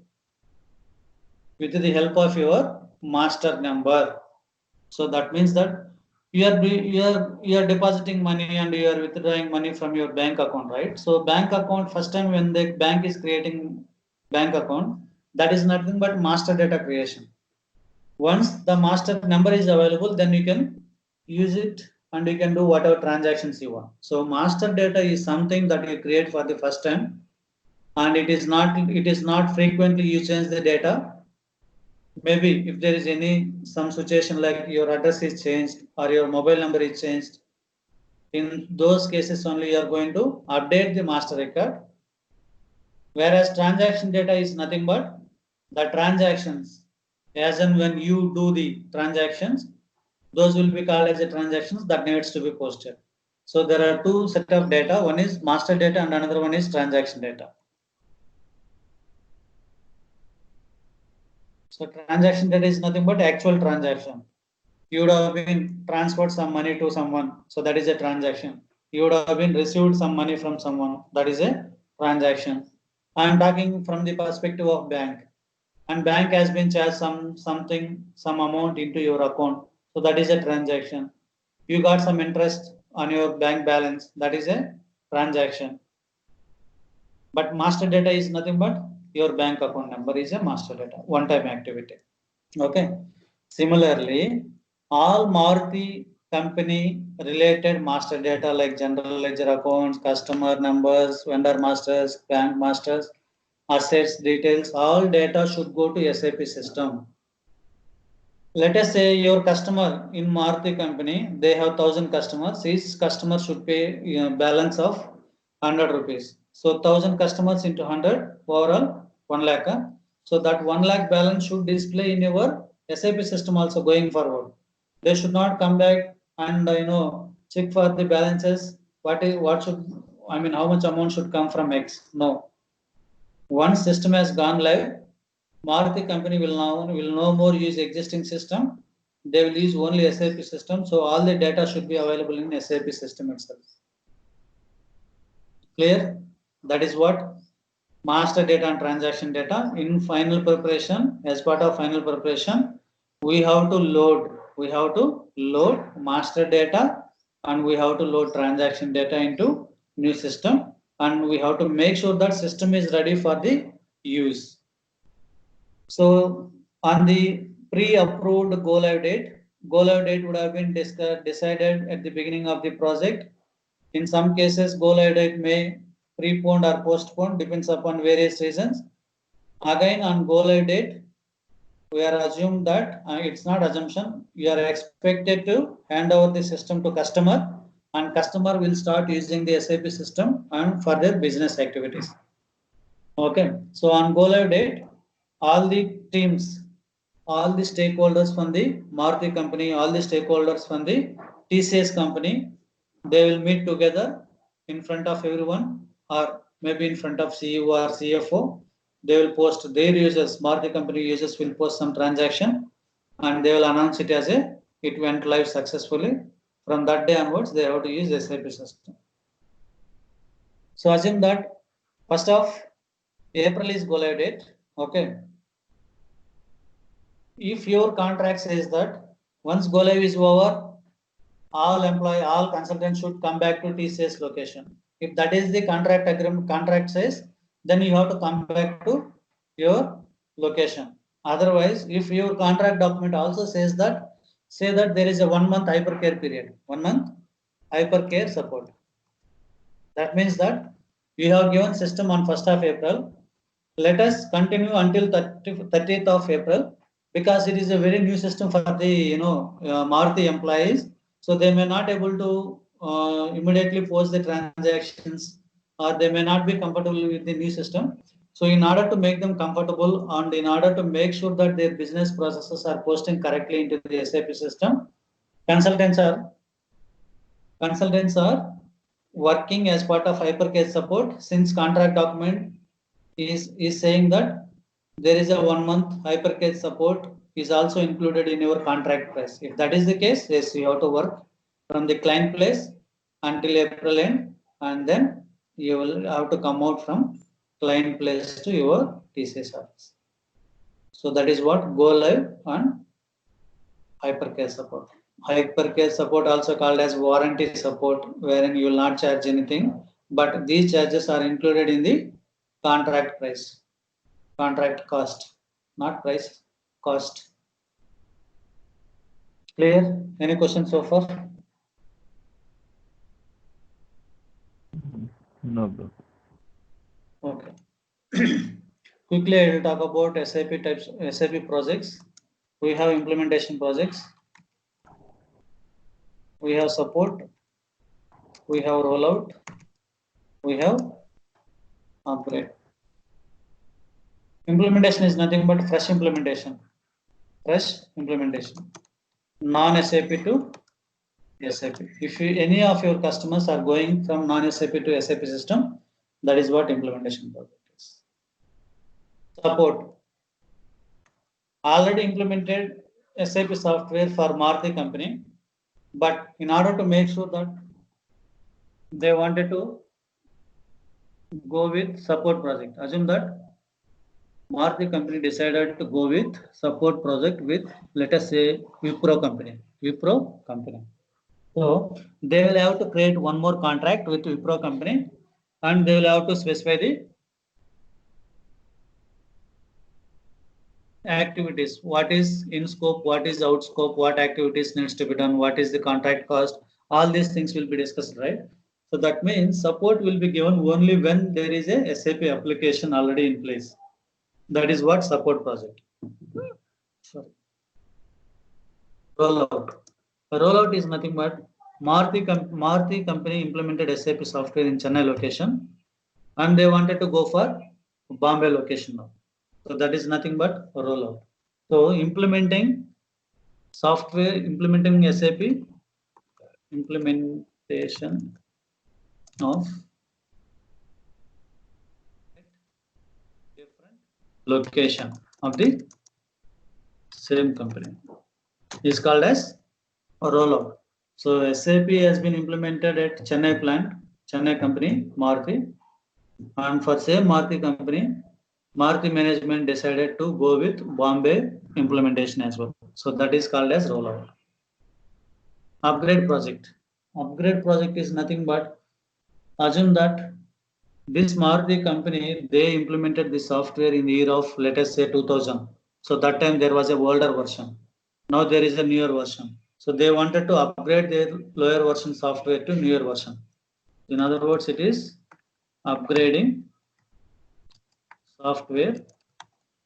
with the help of your master number. So that means that you are depositing money and you are withdrawing money from your bank account, right? So bank account, first time when the bank is creating bank account, that is nothing but master data creation. Once the master number is available, then you can use it and you can do whatever transactions you want. So master data is something that you create for the first time, and it is not frequently you change the data. Maybe if there is some situation like your address is changed or your mobile number is changed, in those cases only you are going to update the master record. Whereas transaction data is nothing but the transactions, as and when you do the transactions, those will be called as the transactions that needs to be posted. So there are two set of data. One is master data and another one is transaction data. So transaction data is nothing but actual transaction. You would have been transferred some money to someone, so that is a transaction. You would have been received some money from someone, that is a transaction. I am talking from the perspective of bank, and bank has been charged some amount into your account, so that is a transaction. You got some interest on your bank balance, that is a transaction. But master data is nothing but your bank account number is a master data, one-time activity. Okay. Similarly, all Maruti company related master data like general ledger accounts, customer numbers, vendor masters, bank masters, assets details, all data should go to SAP system. Let us say your customer in Maruti company, they have 1,000 customers. Each customer should pay balance of 100 rupees. So 1,000 customers into 100, overall 1 lakh. So that 1 lakh balance should display in your SAP system also going forward. They should not come back and check for the balances. How much amount should come from X? No. Once system has gone live, Maruti company will no more use existing system. They will use only SAP system. So all the data should be available in SAP system itself. Clear? That is what master data and transaction data. In final preparation, as part of final preparation, we have to load master data and we have to load transaction data into new system, and we have to make sure that system is ready for the use. So on the pre-approved go live date would have been decided at the beginning of the project. In some cases, go live date may preponed or postponed, depends upon various reasons. Again, on go live date, we are assumed that it's not assumption. You are expected to hand over the system to customer, and customer will start using the SAP system and for their business activities. Okay, so on go live date, all the teams, all the stakeholders from the Maruti company, all the stakeholders from the TCS company, they will meet together in front of everyone, or maybe in front of CEO or CFO. They will post their users, Maruti company users will post some transaction, and they will announce it as it went live successfully. From that day onwards, they have to use SAP system. So assume that 1st of April is go live date. Okay. If your contract says that once go live is over, all consultants should come back to TCS location. If that is the contract agreement, contract says, then you have to come back to your location. Otherwise, if your contract document also says that, say that there is a 1 month hypercare period, 1 month hypercare support. That means that you have given system on 1st of April. Let us continue until 30th of April, because it is a very new system for the Maruti employees. So they may not able to immediately post the transactions, or they may not be comfortable with the new system. So in order to make them comfortable and in order to make sure that their business processes are posting correctly into the SAP system, consultants are working as part of hypercare support, since contract document is saying that there is a 1 month hypercare support is also included in your contract price. If that is the case, yes, you have to work from the client place until April end, and then you will have to come out from client place to your TCS office. So that is what go live on hypercare support. Hypercare support also called as warranty support, wherein you will not charge anything, but these charges are included in the contract price, contract cost, not price, cost. Clear? Any questions so far? No, bro. Okay. Quickly, I will talk about SAP types, SAP projects. We have implementation projects. We have support. We have rollout. We have upgrade. Implementation is nothing but fresh implementation. Fresh implementation. Non-SAP to SAP. If any of your customers are going from non-SAP to SAP system, that is what implementation project is. Support. Already implemented SAP software for Maruti company, but in order to make sure that they wanted to go with support project, assume that Maruti company decided to go with support project with, let us say, Wipro company. So they will have to create one more contract with Wipro company, and they will have to specify the activities, what is in scope, what is out scope, what activities needs to be done, what is the contract cost, all these things will be discussed, right? So that means support will be given only when there is a SAP application already in place. That is what support project. Sorry. Rollout. A rollout is nothing but Maruti company implemented SAP software in Chennai location, and they wanted to go for Bombay location now. So that is nothing but a rollout. So implementing software, implementing SAP, implementation of different location of the same company is called as a rollout. So SAP has been implemented at Chennai plant, Chennai company, Maruti, and for same Maruti company, Maruti management decided to go with Bombay implementation as well. So that is called as rollout. Upgrade project. Upgrade project is nothing but, assume that this Maruti company, they implemented the software in the year of, let us say 2000. So that time there was a older version. Now there is a newer version. So they wanted to upgrade their lower version software to newer version. In other words, it is upgrading software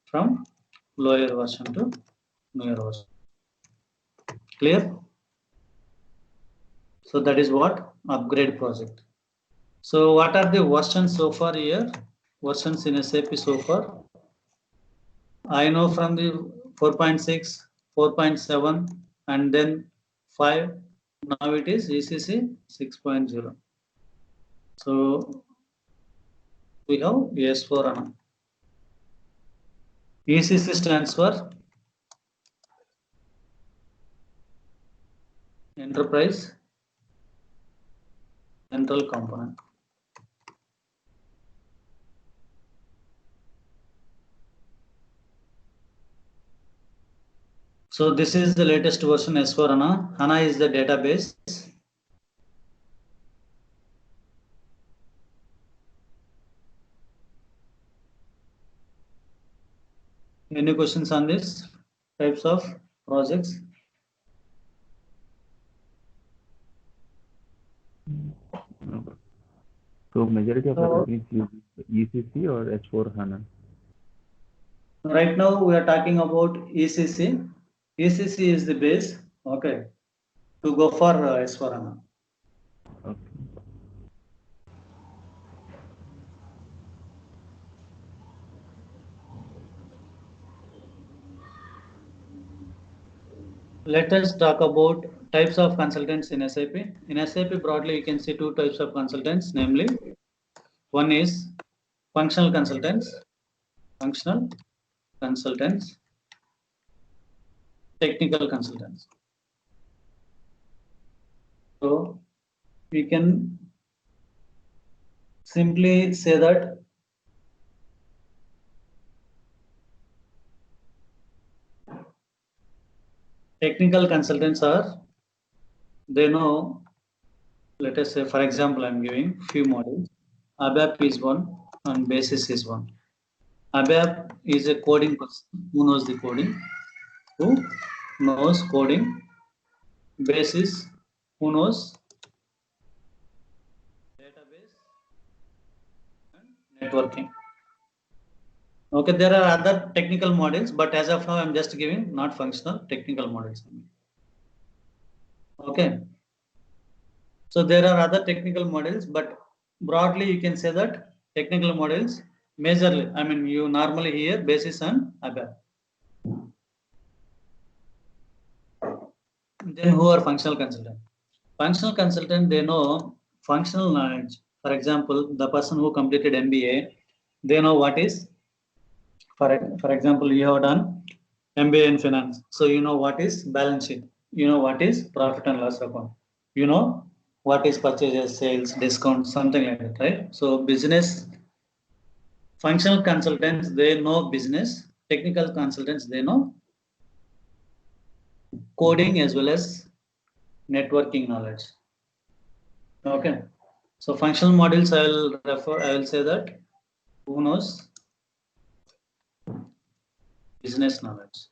from lower version to newer version. Clear? So that is what upgrade project. So what are the versions so far here? Versions in SAP so far. I know from the 4.6, 4.7, and then 5. Now it is ECC 6.0. So we have S4 HANA. ECC stands for Enterprise Central Component. So this is the latest version S4 HANA. HANA is the database. Any questions on this types of projects? No. So majority of our companies use ECC or S4 HANA. Right now we are talking about ECC. ECC is the base, okay, to go for S4 HANA. Okay. Let us talk about types of consultants in SAP. In SAP broadly, you can see two types of consultants, namely, one is functional consultants, technical consultants. So we can simply say that technical consultants are, they know, let us say, for example, I'm giving few models. ABAP is one and BASIS is one. ABAP is a coding person who knows the coding, BASIS who knows database and networking. Okay, there are other technical models, but as of now, I'm just giving not functional, technical models. Okay. So there are other technical models, but broadly you can say that technical models majorly, I mean, you normally hear BASIS and ABAP. Then who are functional consultant? Functional consultant, they know functional knowledge. For example, the person who completed MBA, they know what is, for example, you have done MBA in finance. So you know what is balance sheet. You know what is profit and loss account. You know what is purchases, sales, discount, something like that, right? So business, functional consultants, they know business. Technical consultants, they know coding as well as networking knowledge. Okay. So functional models, I will say that who knows business knowledge.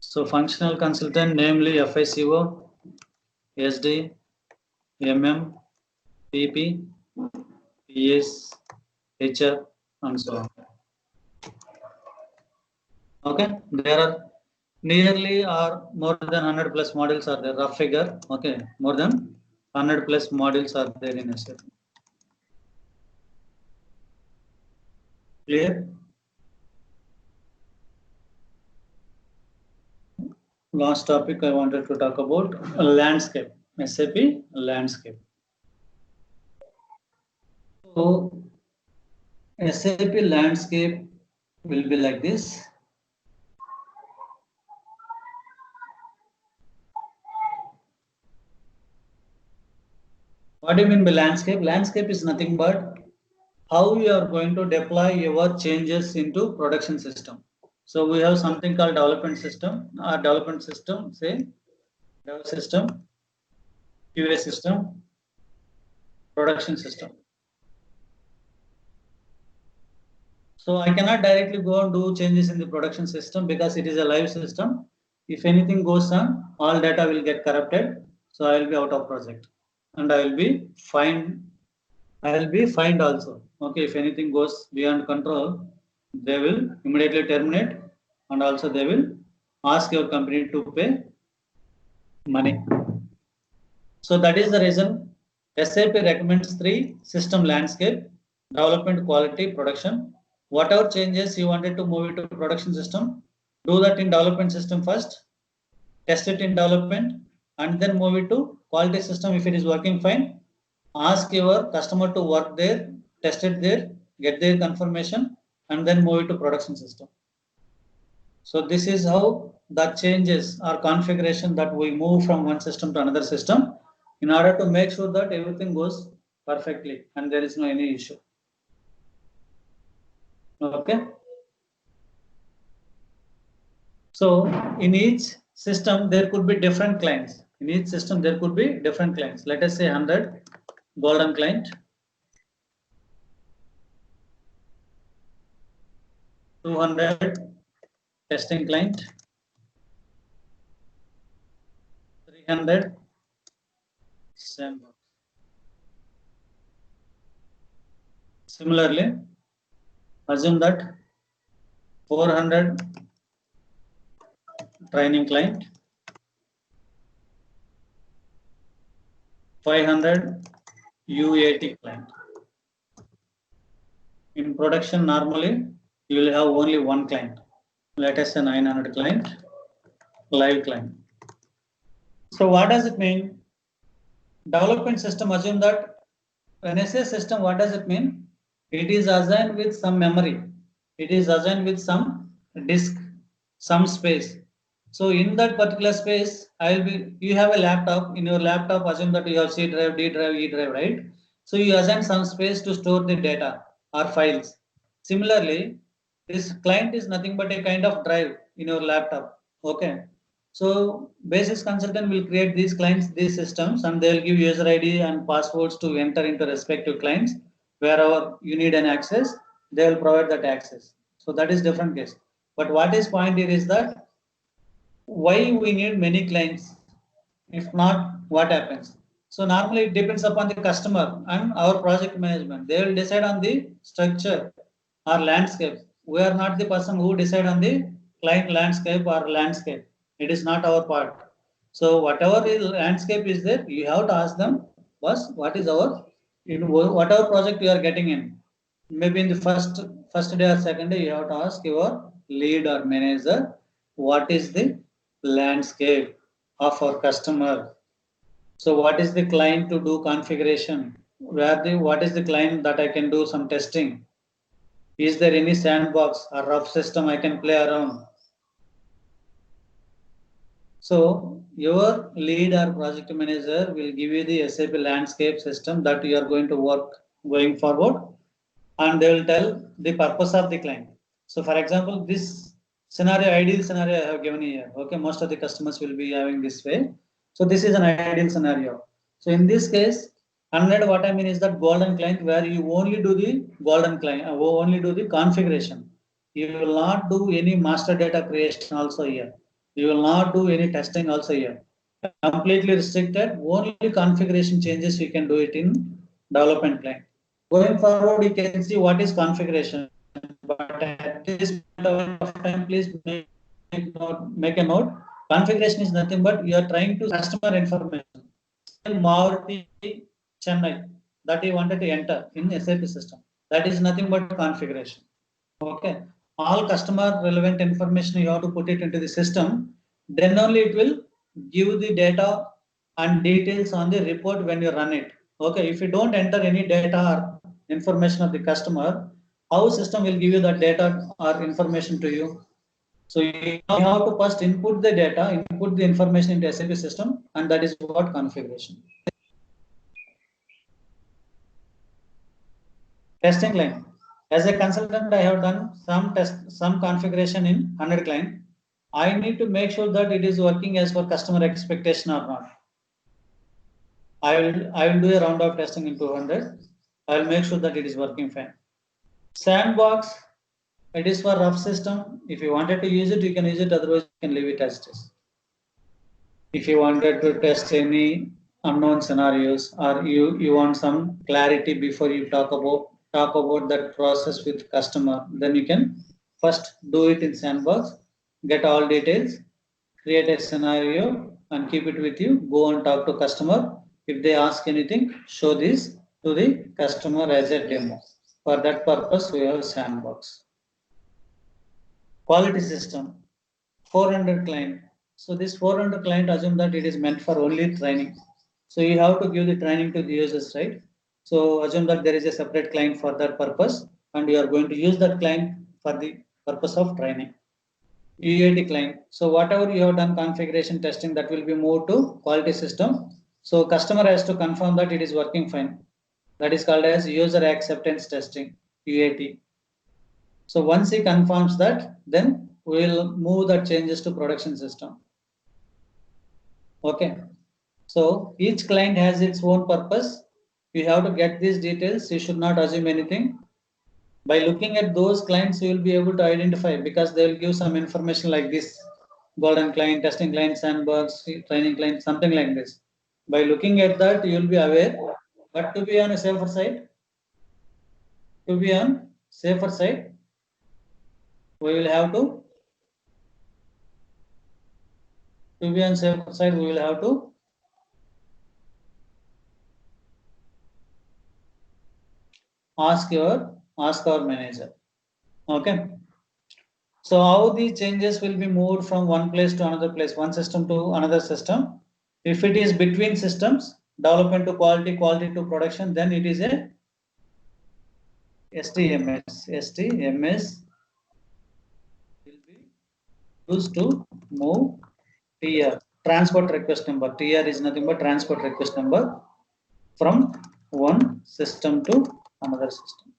So functional consultant, namely FICO, SD, MM, PP, PS, HR, and so on. Okay, there are nearly or more than 100 plus modules are there, rough figure. Okay, more than 100 plus modules are there in SAP. Clear? Last topic I wanted to talk about landscape, SAP landscape. So SAP landscape will be like this. What do you mean by landscape? Landscape is nothing but how you are going to deploy your changes into production system. So we have something called development system. Our development system, say dev system, QA system, production system. So I cannot directly go and do changes in the production system because it is a live system. If anything goes on, all data will get corrupted. So I will be out of project and I will be fined. I will be fined also. Okay, if anything goes beyond control, they will immediately terminate and also they will ask your company to pay money. So that is the reason SAP recommends 3 system landscape, development, quality, production. Whatever changes you wanted to move it to production system, do that in development system first, test it in development and then move it to quality system. If it is working fine, ask your customer to work there, test it there, get their confirmation and then move it to production system. So this is how the changes or configuration that we move from one system to another system in order to make sure that everything goes perfectly and there is no any issue. Okay. So in each system there could be different clients. In each system there could be different clients. Let us say 100 golden client, 200 testing client, 300 sandbox. Similarly, assume that 400 training client, 500 UAT client. In production, normally you will have only one client. Let us say 900 client, live client. So what does it mean? Development system, assume that when I say system, what does it mean? It is assigned with some memory. It is assigned with some disk, some space. So in that particular space, you have a laptop. In your laptop, assume that you have C drive, D drive, E drive, right? So you assign some space to store the data or files. Similarly, this client is nothing but a kind of drive in your laptop. Okay. So basis consultant will create these clients, these systems, and they'll give user ID and passwords to enter into respective clients. Wherever you need an access, they will provide that access. So that is different case. But what is point here is that why we need many clients? If not, what happens? So normally it depends upon the customer and our project management. They will decide on the structure or landscape. We are not the person who decide on the client landscape or landscape. It is not our part. So whatever landscape is there, you have to ask them, boss, what is our, whatever project you are getting in. Maybe in the first day or second day, you have to ask your lead or manager, what is the landscape of our customer. So what is the client to do configuration? What is the client that I can do some testing? Is there any sandbox or rough system I can play around? So your lead or project manager will give you the SAP landscape system that you are going to work going forward, and they will tell the purpose of the client. So for example, this scenario, ideal scenario I have given here. Okay, most of the customers will be having this way. So this is an ideal scenario. So in this case, 100, what I mean is that golden client where you only do the golden client, only do the configuration. You will not do any master data creation also here. You will not do any testing also here. Completely restricted, only configuration changes you can do it in development client. Going forward, you can see what is configuration. But at this point of time, please make a note. Configuration is nothing but you are trying to customer information. Maruti Chennai that you wanted to enter in SAP system. That is nothing but configuration. Okay. All customer relevant information you have to put it into the system. Then only it will give the data and details on the report when you run it. Okay. If you don't enter any data or information of the customer, how system will give you that data or information to you? So you have to first input the data, input the information into SAP system, and that is what configuration. Testing line. As a consultant, I have done some configuration in 100 client. I need to make sure that it is working as per customer expectation or not. I will do a round of testing in 200. I will make sure that it is working fine. Sandbox. It is for rough system. If you wanted to use it, you can use it. Otherwise, you can leave it as it is. If you wanted to test any unknown scenarios or you want some clarity before you talk about that process with customer, then you can first do it in Sandbox, get all details, create a scenario and keep it with you. Go and talk to customer. If they ask anything, show this to the customer as a demo. For that purpose, we have Sandbox. Quality system, 400 client. So this 400 client, assume that it is meant for only training. So you have to give the training to the users, right? So assume that there is a separate client for that purpose, and you are going to use that client for the purpose of training. UAT client. So whatever you have done configuration testing, that will be moved to quality system. So customer has to confirm that it is working fine. That is called as user acceptance testing, UAT. So once he confirms that, then we will move the changes to production system. Okay. So each client has its own purpose. You have to get these details. You should not assume anything. By looking at those clients, you will be able to identify because they will give some information like this: golden client, testing client, sandbox, training client, something like this. By looking at that, you will be aware. But to be on a safer side, we will have to be on safer side, we will have to ask our manager. Okay. So how the changes will be moved from one place to another place, one system to another system. If it is between systems, development to quality, quality to production, then it is a STMS. STMS will be used to move TR, transport request number. TR is nothing but transport request number from one system to another system.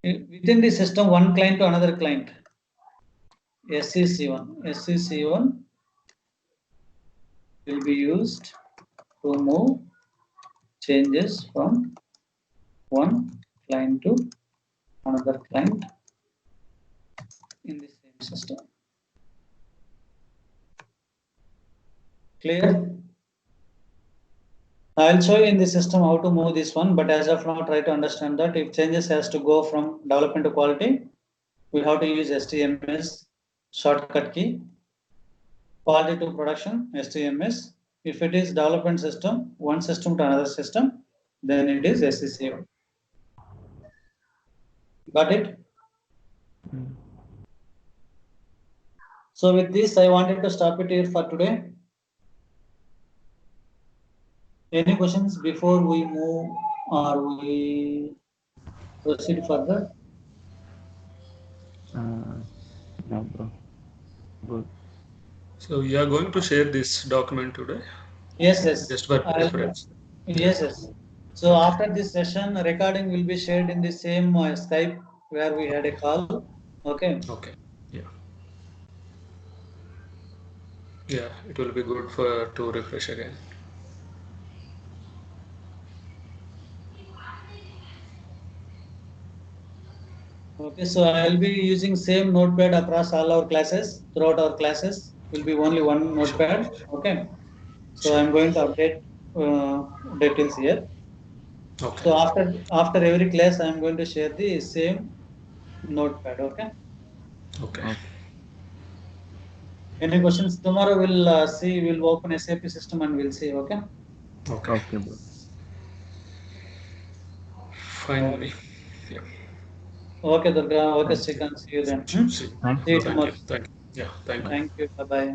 Within the system, one client to another client. SCC1 will be used to move changes from one client to another client in the same system. Clear? I'll show you in the system how to move this one, but as of now, try to understand that if changes has to go from development to quality, we have to use STMS shortcut key. Quality to production, STMS. If it is development system, one system to another system, then it is SCCO. Got it? So with this, I wanted to stop it here for today. Any questions before we move or we proceed further? No, bro. Good. So you are going to share this document today, Yes, yes. just for reference. Yes. So after this session, recording will be shared in the same Skype where we had a call. Okay. Okay. Yeah, it will be good to refresh again. Okay, so I will be using same notepad across all our classes. Throughout our classes will be only one notepad. Okay. So I'm going to update details here. Okay. So after every class, I am going to share the same notepad. Okay. Okay. Okay. Any questions? Tomorrow we'll see. We'll open SAP system and we'll see. Okay. Okay. Okay, bro. Finally. Yeah. Okay, Durga. Okay, Thank you. Srikanth. See you then. See. See Thanks, you bro. Thank tomorrow. you. Thank you. Yeah. Thank you. Thank you. Bye bye.